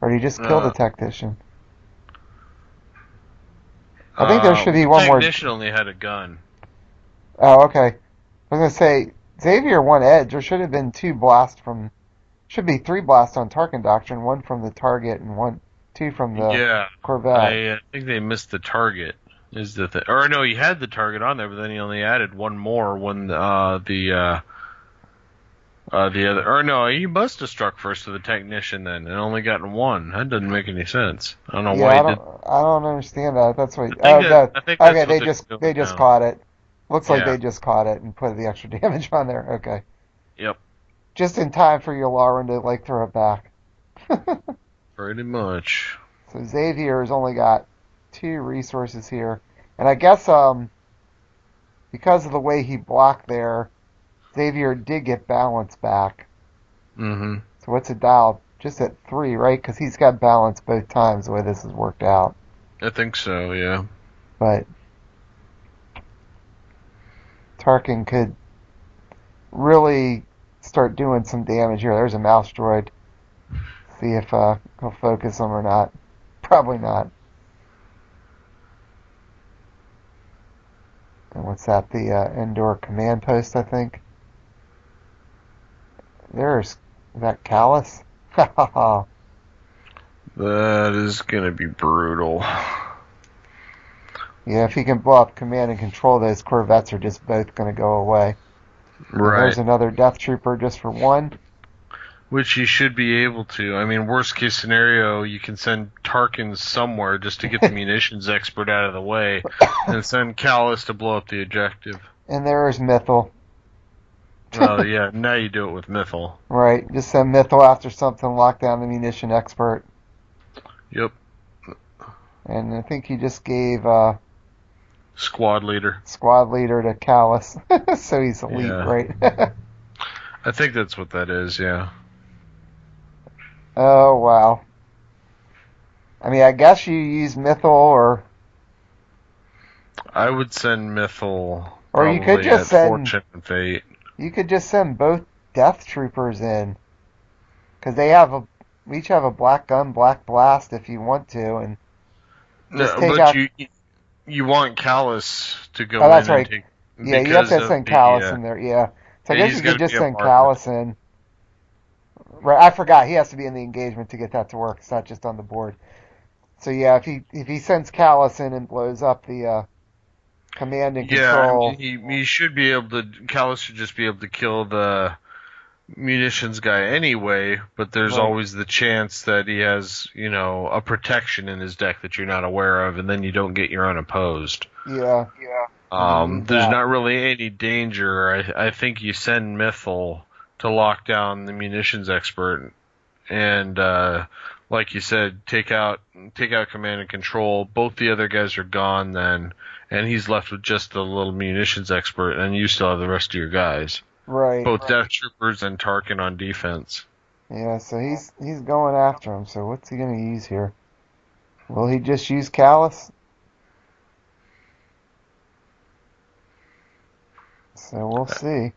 [SPEAKER 1] Or did he just kill the Technician? I think there should be 1 more...
[SPEAKER 2] The Technician only had a gun.
[SPEAKER 1] Oh, okay. I was going to say, Xavier 1 edge. There should have been 2 blasts from... Should be 3 blasts on Tarkin Doctrine. 1 from the target and 2 from the Corvette.
[SPEAKER 2] I think they missed the target. Or no, he had the target on there, but then he only added 1 more when the No, he must have struck first to the technician then, and only gotten one. That doesn't make any sense. I don't know
[SPEAKER 1] Yeah,
[SPEAKER 2] why he did.
[SPEAKER 1] I don't understand that. That's what. Oh, no.
[SPEAKER 2] I think
[SPEAKER 1] Okay,
[SPEAKER 2] that's what they're
[SPEAKER 1] they
[SPEAKER 2] doing
[SPEAKER 1] just
[SPEAKER 2] now.
[SPEAKER 1] caught it. Looks like
[SPEAKER 2] Yeah.
[SPEAKER 1] they just caught it and put the extra damage on there. Okay,
[SPEAKER 2] Yep.
[SPEAKER 1] just in time for your Lauren to like throw it back.
[SPEAKER 2] Pretty much.
[SPEAKER 1] So Xavier's only got 2 resources here, and I guess because of the way he blocked there, Xavier did get balance back.
[SPEAKER 2] Mm-hmm.
[SPEAKER 1] So what's it dial? Just at 3, right? Because he's got balance both times the way this has worked out.
[SPEAKER 2] I think so. Yeah.
[SPEAKER 1] But Tarkin could really start doing some damage here. There's a mouse droid. See if he'll focus him or not. Probably not. And what's that? The indoor command post, I think. There's that Callus. Yeah,
[SPEAKER 2] That is gonna be brutal.
[SPEAKER 1] if he can blow up command and control, those Corvettes are just both going to go away. And
[SPEAKER 2] Right.
[SPEAKER 1] there's another Death Trooper just for one.
[SPEAKER 2] Which you should be able to. I mean, worst case scenario, you can send Tarkin somewhere just to get the munitions expert out of the way, and send Callus to blow up the objective.
[SPEAKER 1] And there's Mythil.
[SPEAKER 2] Oh yeah, now you do it with Mythil.
[SPEAKER 1] Right, just send Mythil after something, lock down the munition expert.
[SPEAKER 2] Yep.
[SPEAKER 1] And I think he just gave
[SPEAKER 2] Squad leader.
[SPEAKER 1] squad leader to Callus. So he's elite,
[SPEAKER 2] Yeah.
[SPEAKER 1] right?
[SPEAKER 2] I think that's what that is, yeah.
[SPEAKER 1] Oh, wow. I mean, I guess you use Mythil
[SPEAKER 2] I would send Mythil
[SPEAKER 1] or you could
[SPEAKER 2] probably
[SPEAKER 1] just
[SPEAKER 2] at
[SPEAKER 1] send
[SPEAKER 2] Fortune and Fate.
[SPEAKER 1] you could just send both Death Troopers in because they have each have a black gun, black blast if you want to, and just
[SPEAKER 2] No,
[SPEAKER 1] take
[SPEAKER 2] but
[SPEAKER 1] out.
[SPEAKER 2] you want Callus to go
[SPEAKER 1] Oh, that's
[SPEAKER 2] in and
[SPEAKER 1] right.
[SPEAKER 2] take
[SPEAKER 1] Yeah, you have
[SPEAKER 2] because
[SPEAKER 1] to
[SPEAKER 2] of
[SPEAKER 1] send Callus
[SPEAKER 2] the
[SPEAKER 1] in there. Yeah, so I
[SPEAKER 2] yeah,
[SPEAKER 1] guess
[SPEAKER 2] he's
[SPEAKER 1] you
[SPEAKER 2] got
[SPEAKER 1] could
[SPEAKER 2] to
[SPEAKER 1] just
[SPEAKER 2] be a
[SPEAKER 1] send
[SPEAKER 2] part of it.
[SPEAKER 1] Callus in. Right, I forgot he has to be in the engagement to get that to work. It's not just on the board. So yeah, if he sends Callus in and blows up the command and
[SPEAKER 2] Yeah, I mean
[SPEAKER 1] control,
[SPEAKER 2] he should be able to. Callus should just be able to kill the munitions guy anyway, but there's
[SPEAKER 1] right?
[SPEAKER 2] always the chance that he has, a protection in his deck that you're not aware of, and then you don't get your unopposed.
[SPEAKER 1] Yeah, and you need
[SPEAKER 2] There's
[SPEAKER 1] that.
[SPEAKER 2] not really any danger. I think you send Mythil to lock down the munitions expert, and like you said, take out command and control. Both the other guys are gone then, and he's left with just the little munitions expert, and you still have the rest of your guys.
[SPEAKER 1] Right.
[SPEAKER 2] Both Death Troopers and Tarkin on defense.
[SPEAKER 1] Yeah, so he's going after him. So what's he gonna use here? Will he just use Callus? So we'll see.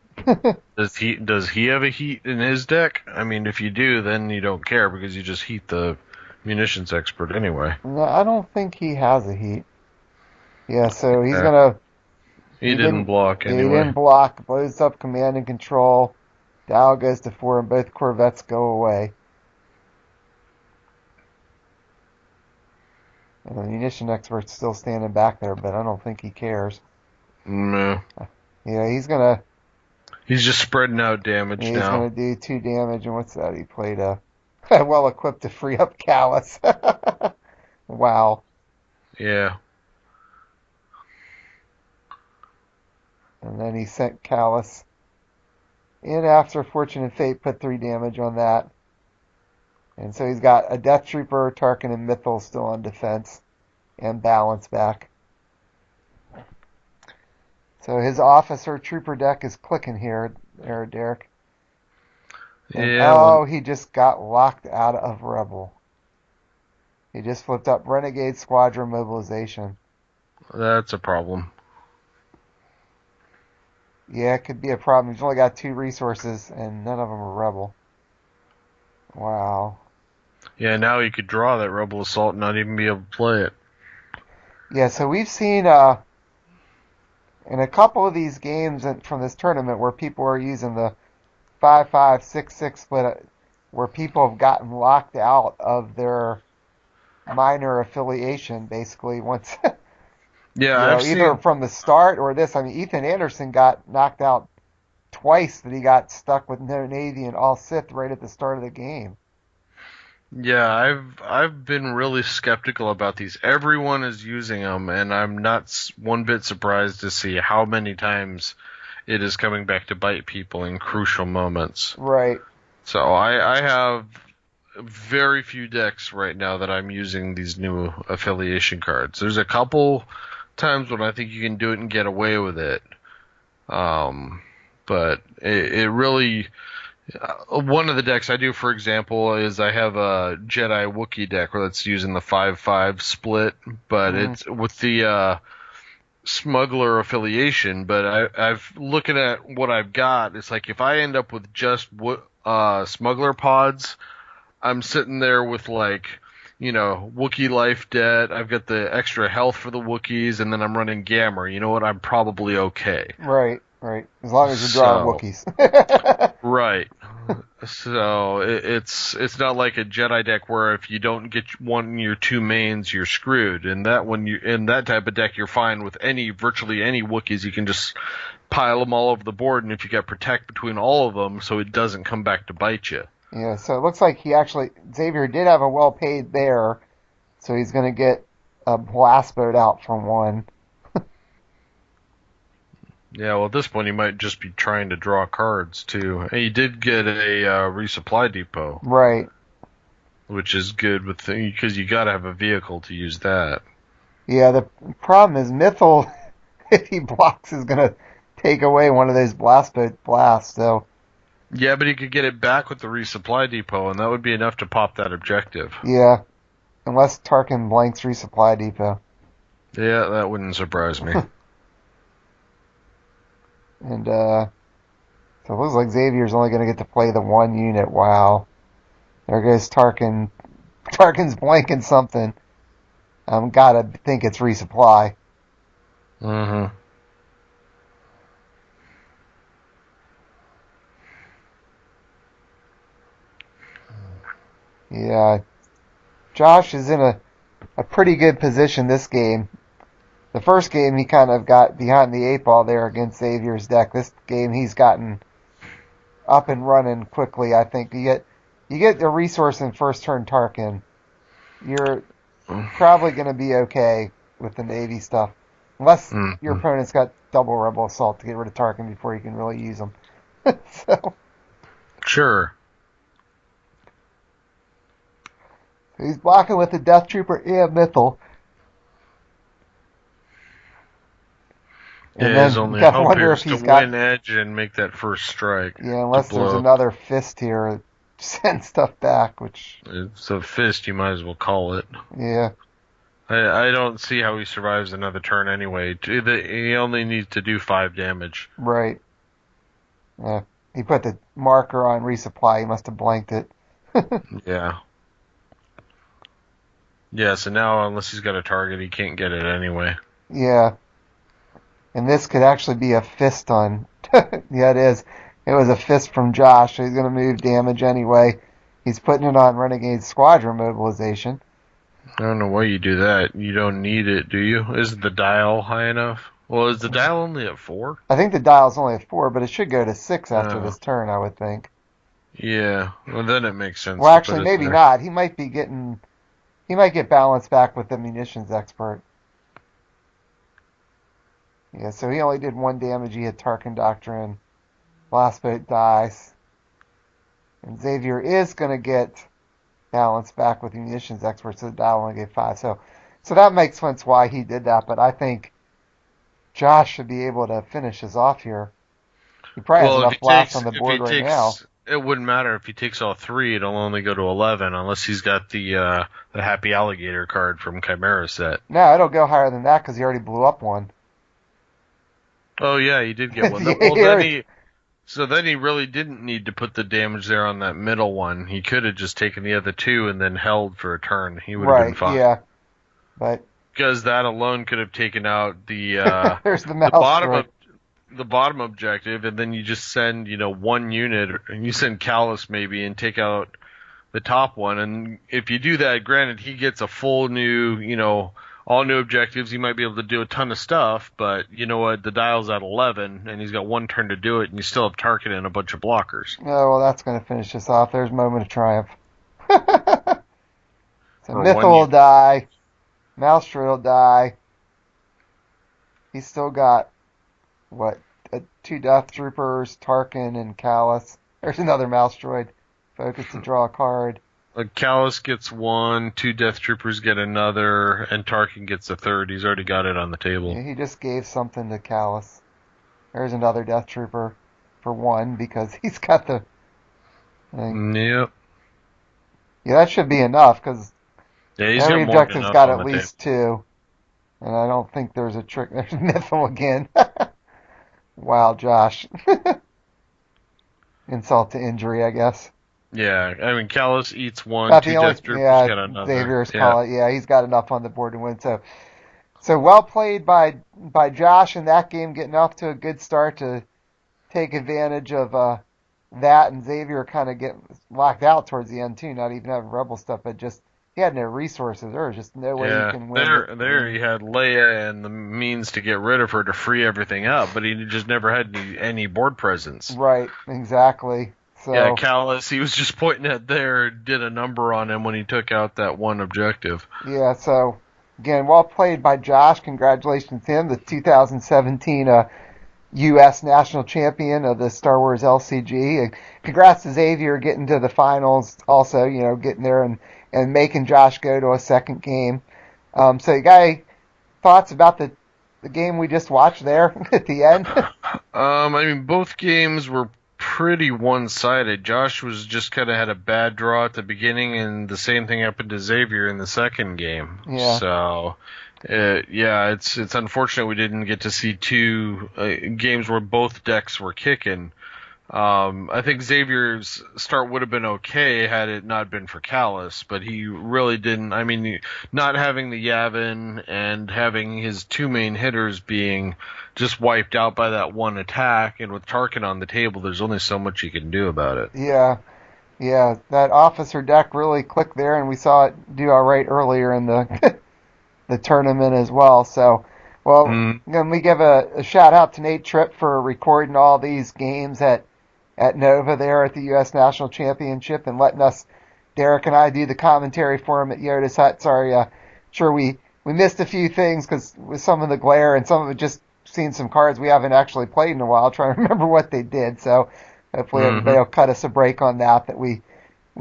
[SPEAKER 2] Does he have a heat in his deck? I mean, if you do, then you don't care because you just heat the munitions expert anyway.
[SPEAKER 1] No, I don't think he has a heat. Yeah, so he's
[SPEAKER 2] Yeah.
[SPEAKER 1] gonna.
[SPEAKER 2] He didn't block
[SPEAKER 1] He
[SPEAKER 2] anyway.
[SPEAKER 1] didn't block. Blows up command and control. Dial goes to 4, and both Corvettes go away. And the munition expert's still standing back there, but I don't think he cares.
[SPEAKER 2] No.
[SPEAKER 1] Yeah,
[SPEAKER 2] He's just spreading out damage
[SPEAKER 1] he's
[SPEAKER 2] now.
[SPEAKER 1] gonna do 2 damage, and what's that? He played well equipped to free up Callus. Wow.
[SPEAKER 2] Yeah.
[SPEAKER 1] And then he sent Callus in after Fortune and Fate, put 3 damage on that. And so he's got a Death Trooper, Tarkin, and Mythil still on defense and balance back. So his officer trooper deck is clicking here, Derek. And
[SPEAKER 2] Yeah,
[SPEAKER 1] he just got locked out of Rebel. He just flipped up Renegade Squadron Mobilization.
[SPEAKER 2] that's a problem.
[SPEAKER 1] Yeah, it could be a problem. He's only got 2 resources, and none of them are Rebel. Wow.
[SPEAKER 2] Yeah, now he could draw that Rebel Assault and not even be able to play it.
[SPEAKER 1] Yeah, so we've seen in a couple of these games from this tournament where people are using the 5-5, 6-6 split, where people have gotten locked out of their minor affiliation, basically, once
[SPEAKER 2] Yeah, I've
[SPEAKER 1] either
[SPEAKER 2] seen.
[SPEAKER 1] from the start or this. I mean, Ethan Anderson got knocked out twice that he got stuck with no Navy and all Sith right at the start of the game.
[SPEAKER 2] Yeah, I've been really skeptical about these. Everyone is using them, and I'm not one bit surprised to see how many times it is coming back to bite people in crucial moments.
[SPEAKER 1] Right.
[SPEAKER 2] So I have very few decks right now that I'm using these new affiliation cards. There's a couple times when I think you can do it and get away with it. But it really... one of the decks I do, for example, is I have a Jedi Wookiee deck where that's using the 5/5 split, but it's with the smuggler affiliation. But I've looking at what I've got. It's like if I end up with just smuggler pods, I'm sitting there with Wookiee life debt. I've got the extra health for the Wookiees, and then I'm running Gamma. You know what? I'm probably okay.
[SPEAKER 1] Right. As long as you're drawing Wookiees.
[SPEAKER 2] Right. So it's not like a Jedi deck where if you don't get one of your two mains, you're screwed. And in that type of deck, you're fine with virtually any Wookiees. You can just pile them all over the board, and if you got protect between all of them, so it doesn't come back to bite you.
[SPEAKER 1] Yeah. So it looks like Xavier did have a well paid there, so he's going to get a blast boat out from one.
[SPEAKER 2] Yeah, well, at this point, he might just be trying to draw cards, too. And he did get a resupply depot.
[SPEAKER 1] Right.
[SPEAKER 2] Which is good because you got to have a vehicle to use that.
[SPEAKER 1] Yeah, the problem is Mythal, if he blocks, is going to take away one of those blast boat blasts, so...
[SPEAKER 2] Yeah, but he could get it back with the resupply depot, and that would be enough to pop that objective.
[SPEAKER 1] Yeah, unless Tarkin blanks resupply depot.
[SPEAKER 2] Yeah, that wouldn't surprise me.
[SPEAKER 1] And, so it looks like Xavier's only going to get to play the one unit. Wow. There goes Tarkin. Tarkin's blanking something. Gotta think it's resupply.
[SPEAKER 2] Mm-hmm.
[SPEAKER 1] Yeah. Josh is in a pretty good position this game. The first game, he kind of got behind the eight ball there against Xavier's deck. This game, he's gotten up and running quickly, I think. You get a resource in first turn Tarkin, you're probably going to be okay with the Navy stuff. Unless your opponent's got double Rebel Assault to get rid of Tarkin before you can really use them. So,
[SPEAKER 2] sure.
[SPEAKER 1] He's blocking with the Death Trooper and Mythal.
[SPEAKER 2] And his only hope here is to win edge and make that first strike.
[SPEAKER 1] Yeah, unless there's another fist here to send stuff back, which...
[SPEAKER 2] It's a fist, you might as well call it.
[SPEAKER 1] Yeah.
[SPEAKER 2] I don't see how he survives another turn anyway. He only needs to do 5 damage.
[SPEAKER 1] Right. Yeah. He put the marker on resupply. He must have blanked it.
[SPEAKER 2] Yeah. Yeah, so now, unless he's got a target, he can't get it anyway.
[SPEAKER 1] Yeah. And this could actually be a fist on... Yeah, it is. It was a fist from Josh, so he's going to move damage anyway. He's putting it on Renegade Squadron mobilization.
[SPEAKER 2] I don't know why you do that. You don't need it, do you? Is the dial high enough? Well, is the dial only at 4?
[SPEAKER 1] I think the dial's only at 4, but it should go to 6 after this turn, I would think.
[SPEAKER 2] Yeah, well then it makes sense.
[SPEAKER 1] Well, actually, maybe not. He might get balance back with the munitions expert. Yeah, so he only did 1 damage. He hit Tarkin Doctrine. Blast boat dies. And Xavier is going to get balance back with the munitions expert, so the dial only gave 5. So that makes sense why he did that, but I think Josh should be able to finish us off here. He probably has enough blasts on the board right now.
[SPEAKER 2] It wouldn't matter if he takes all 3; it'll only go to 11 unless he's got the Happy Alligator card from Chimera set.
[SPEAKER 1] No, it'll go higher than that because he already blew up one.
[SPEAKER 2] Oh yeah, he did get one. So then he really didn't need to put the damage there on that middle one. He could have just taken the other 2 and then held for a turn. He would have been fine.
[SPEAKER 1] Yeah, but
[SPEAKER 2] because that alone could have taken out the
[SPEAKER 1] there's the
[SPEAKER 2] bottom objective, and then you just send 1 unit, and you send Callus maybe, and take out the top one. And if you do that, granted, he gets a full new all new objectives. He might be able to do a ton of stuff, but you know what? The dial's at 11, and he's got one turn to do it, and you still have Tarkin and a bunch of blockers.
[SPEAKER 1] Oh, well, that's going to finish us off. There's moment of triumph. So
[SPEAKER 2] For
[SPEAKER 1] Mythal
[SPEAKER 2] one
[SPEAKER 1] will
[SPEAKER 2] year.
[SPEAKER 1] die. Maelstrom will die. He's still got, what, two Death Troopers, Tarkin and Callus. There's another Maelstroid. Focus to draw a card.
[SPEAKER 2] Callus gets one, two Death Troopers get another, and Tarkin gets a third. He's already got it on the table.
[SPEAKER 1] Yeah, he just gave something to Callus. There's another Death Trooper for one because he's got the thing.
[SPEAKER 2] Yep.
[SPEAKER 1] Yeah, that should be enough because
[SPEAKER 2] Yeah, he's
[SPEAKER 1] every
[SPEAKER 2] got more than
[SPEAKER 1] objective's
[SPEAKER 2] enough
[SPEAKER 1] got
[SPEAKER 2] on
[SPEAKER 1] at
[SPEAKER 2] the table.
[SPEAKER 1] least two. And I don't think there's a trick. There's Mythal again. Wow, Josh. Insult to injury, I guess.
[SPEAKER 2] Yeah, I mean, Callus eats one,
[SPEAKER 1] Not
[SPEAKER 2] two
[SPEAKER 1] the only,
[SPEAKER 2] Death Troopers
[SPEAKER 1] yeah,
[SPEAKER 2] get another.
[SPEAKER 1] Xavier's
[SPEAKER 2] Yeah.
[SPEAKER 1] call it. Yeah, he's got enough on the board to win. So well played by Josh in that game, getting off to a good start to take advantage of that, and Xavier kind of getting locked out towards the end too. Not even having Rebel stuff, but just he had no resources. There was just no way he
[SPEAKER 2] Yeah,
[SPEAKER 1] can win.
[SPEAKER 2] there he had Leia and the means to get rid of her to free everything up, but he just never had any board presence.
[SPEAKER 1] Right, exactly. So
[SPEAKER 2] Yeah, Callus, he was just pointing at there, did a number on him when he took out that one objective.
[SPEAKER 1] yeah, so again, well played by Josh. Congratulations to him, the 2017 U.S. national champion of the Star Wars LCG. And congrats to Xavier getting to the finals also, getting there and making Josh go to a second game. So you got any thoughts about the game we just watched there at the end?
[SPEAKER 2] I mean, both games were pretty one-sided. Josh was just kind of had a bad draw at the beginning, and the same thing happened to Xavier in the second game.
[SPEAKER 1] Yeah.
[SPEAKER 2] So, yeah, it's unfortunate we didn't get to see two games where both decks were kicking. I think Xavier's start would have been okay had it not been for Callus, but he really didn't. I mean, not having the Yavin and having his two main hitters being just wiped out by that one attack, and with Tarkin on the table, there's only so much you can do about it.
[SPEAKER 1] Yeah. Yeah, that officer deck really clicked there, and we saw it do all right earlier in the the tournament as well. So, well, then we give a shout out to Nate Tripp for recording all these games at Nova there at the U.S. National Championship and letting us, Derek and I, do the commentary for him at Yoda's Hut. Sorry, sure we missed a few things because with some of the glare and some of it just seen some cards we haven't actually played in a while, trying to remember what they did. So hopefully everybody will cut us a break on that we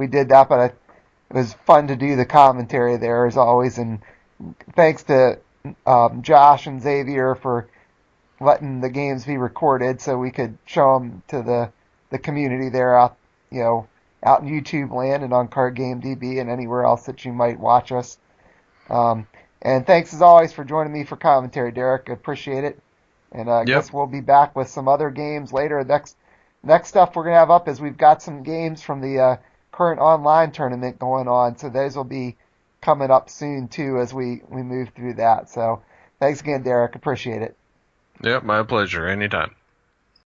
[SPEAKER 1] did that. But it was fun to do the commentary there as always. And thanks to Josh and Xavier for letting the games be recorded so we could show them to the community there out in YouTube land and on Card Game DB and anywhere else that you might watch us. And thanks as always for joining me for commentary, Derek. I appreciate it. And I guess we'll be back with some other games later. Next stuff we're going to have up is we've got some games from the current online tournament going on. So those will be coming up soon too as we move through that. So thanks again, Derek. Appreciate it.
[SPEAKER 2] Yep, my pleasure. Anytime.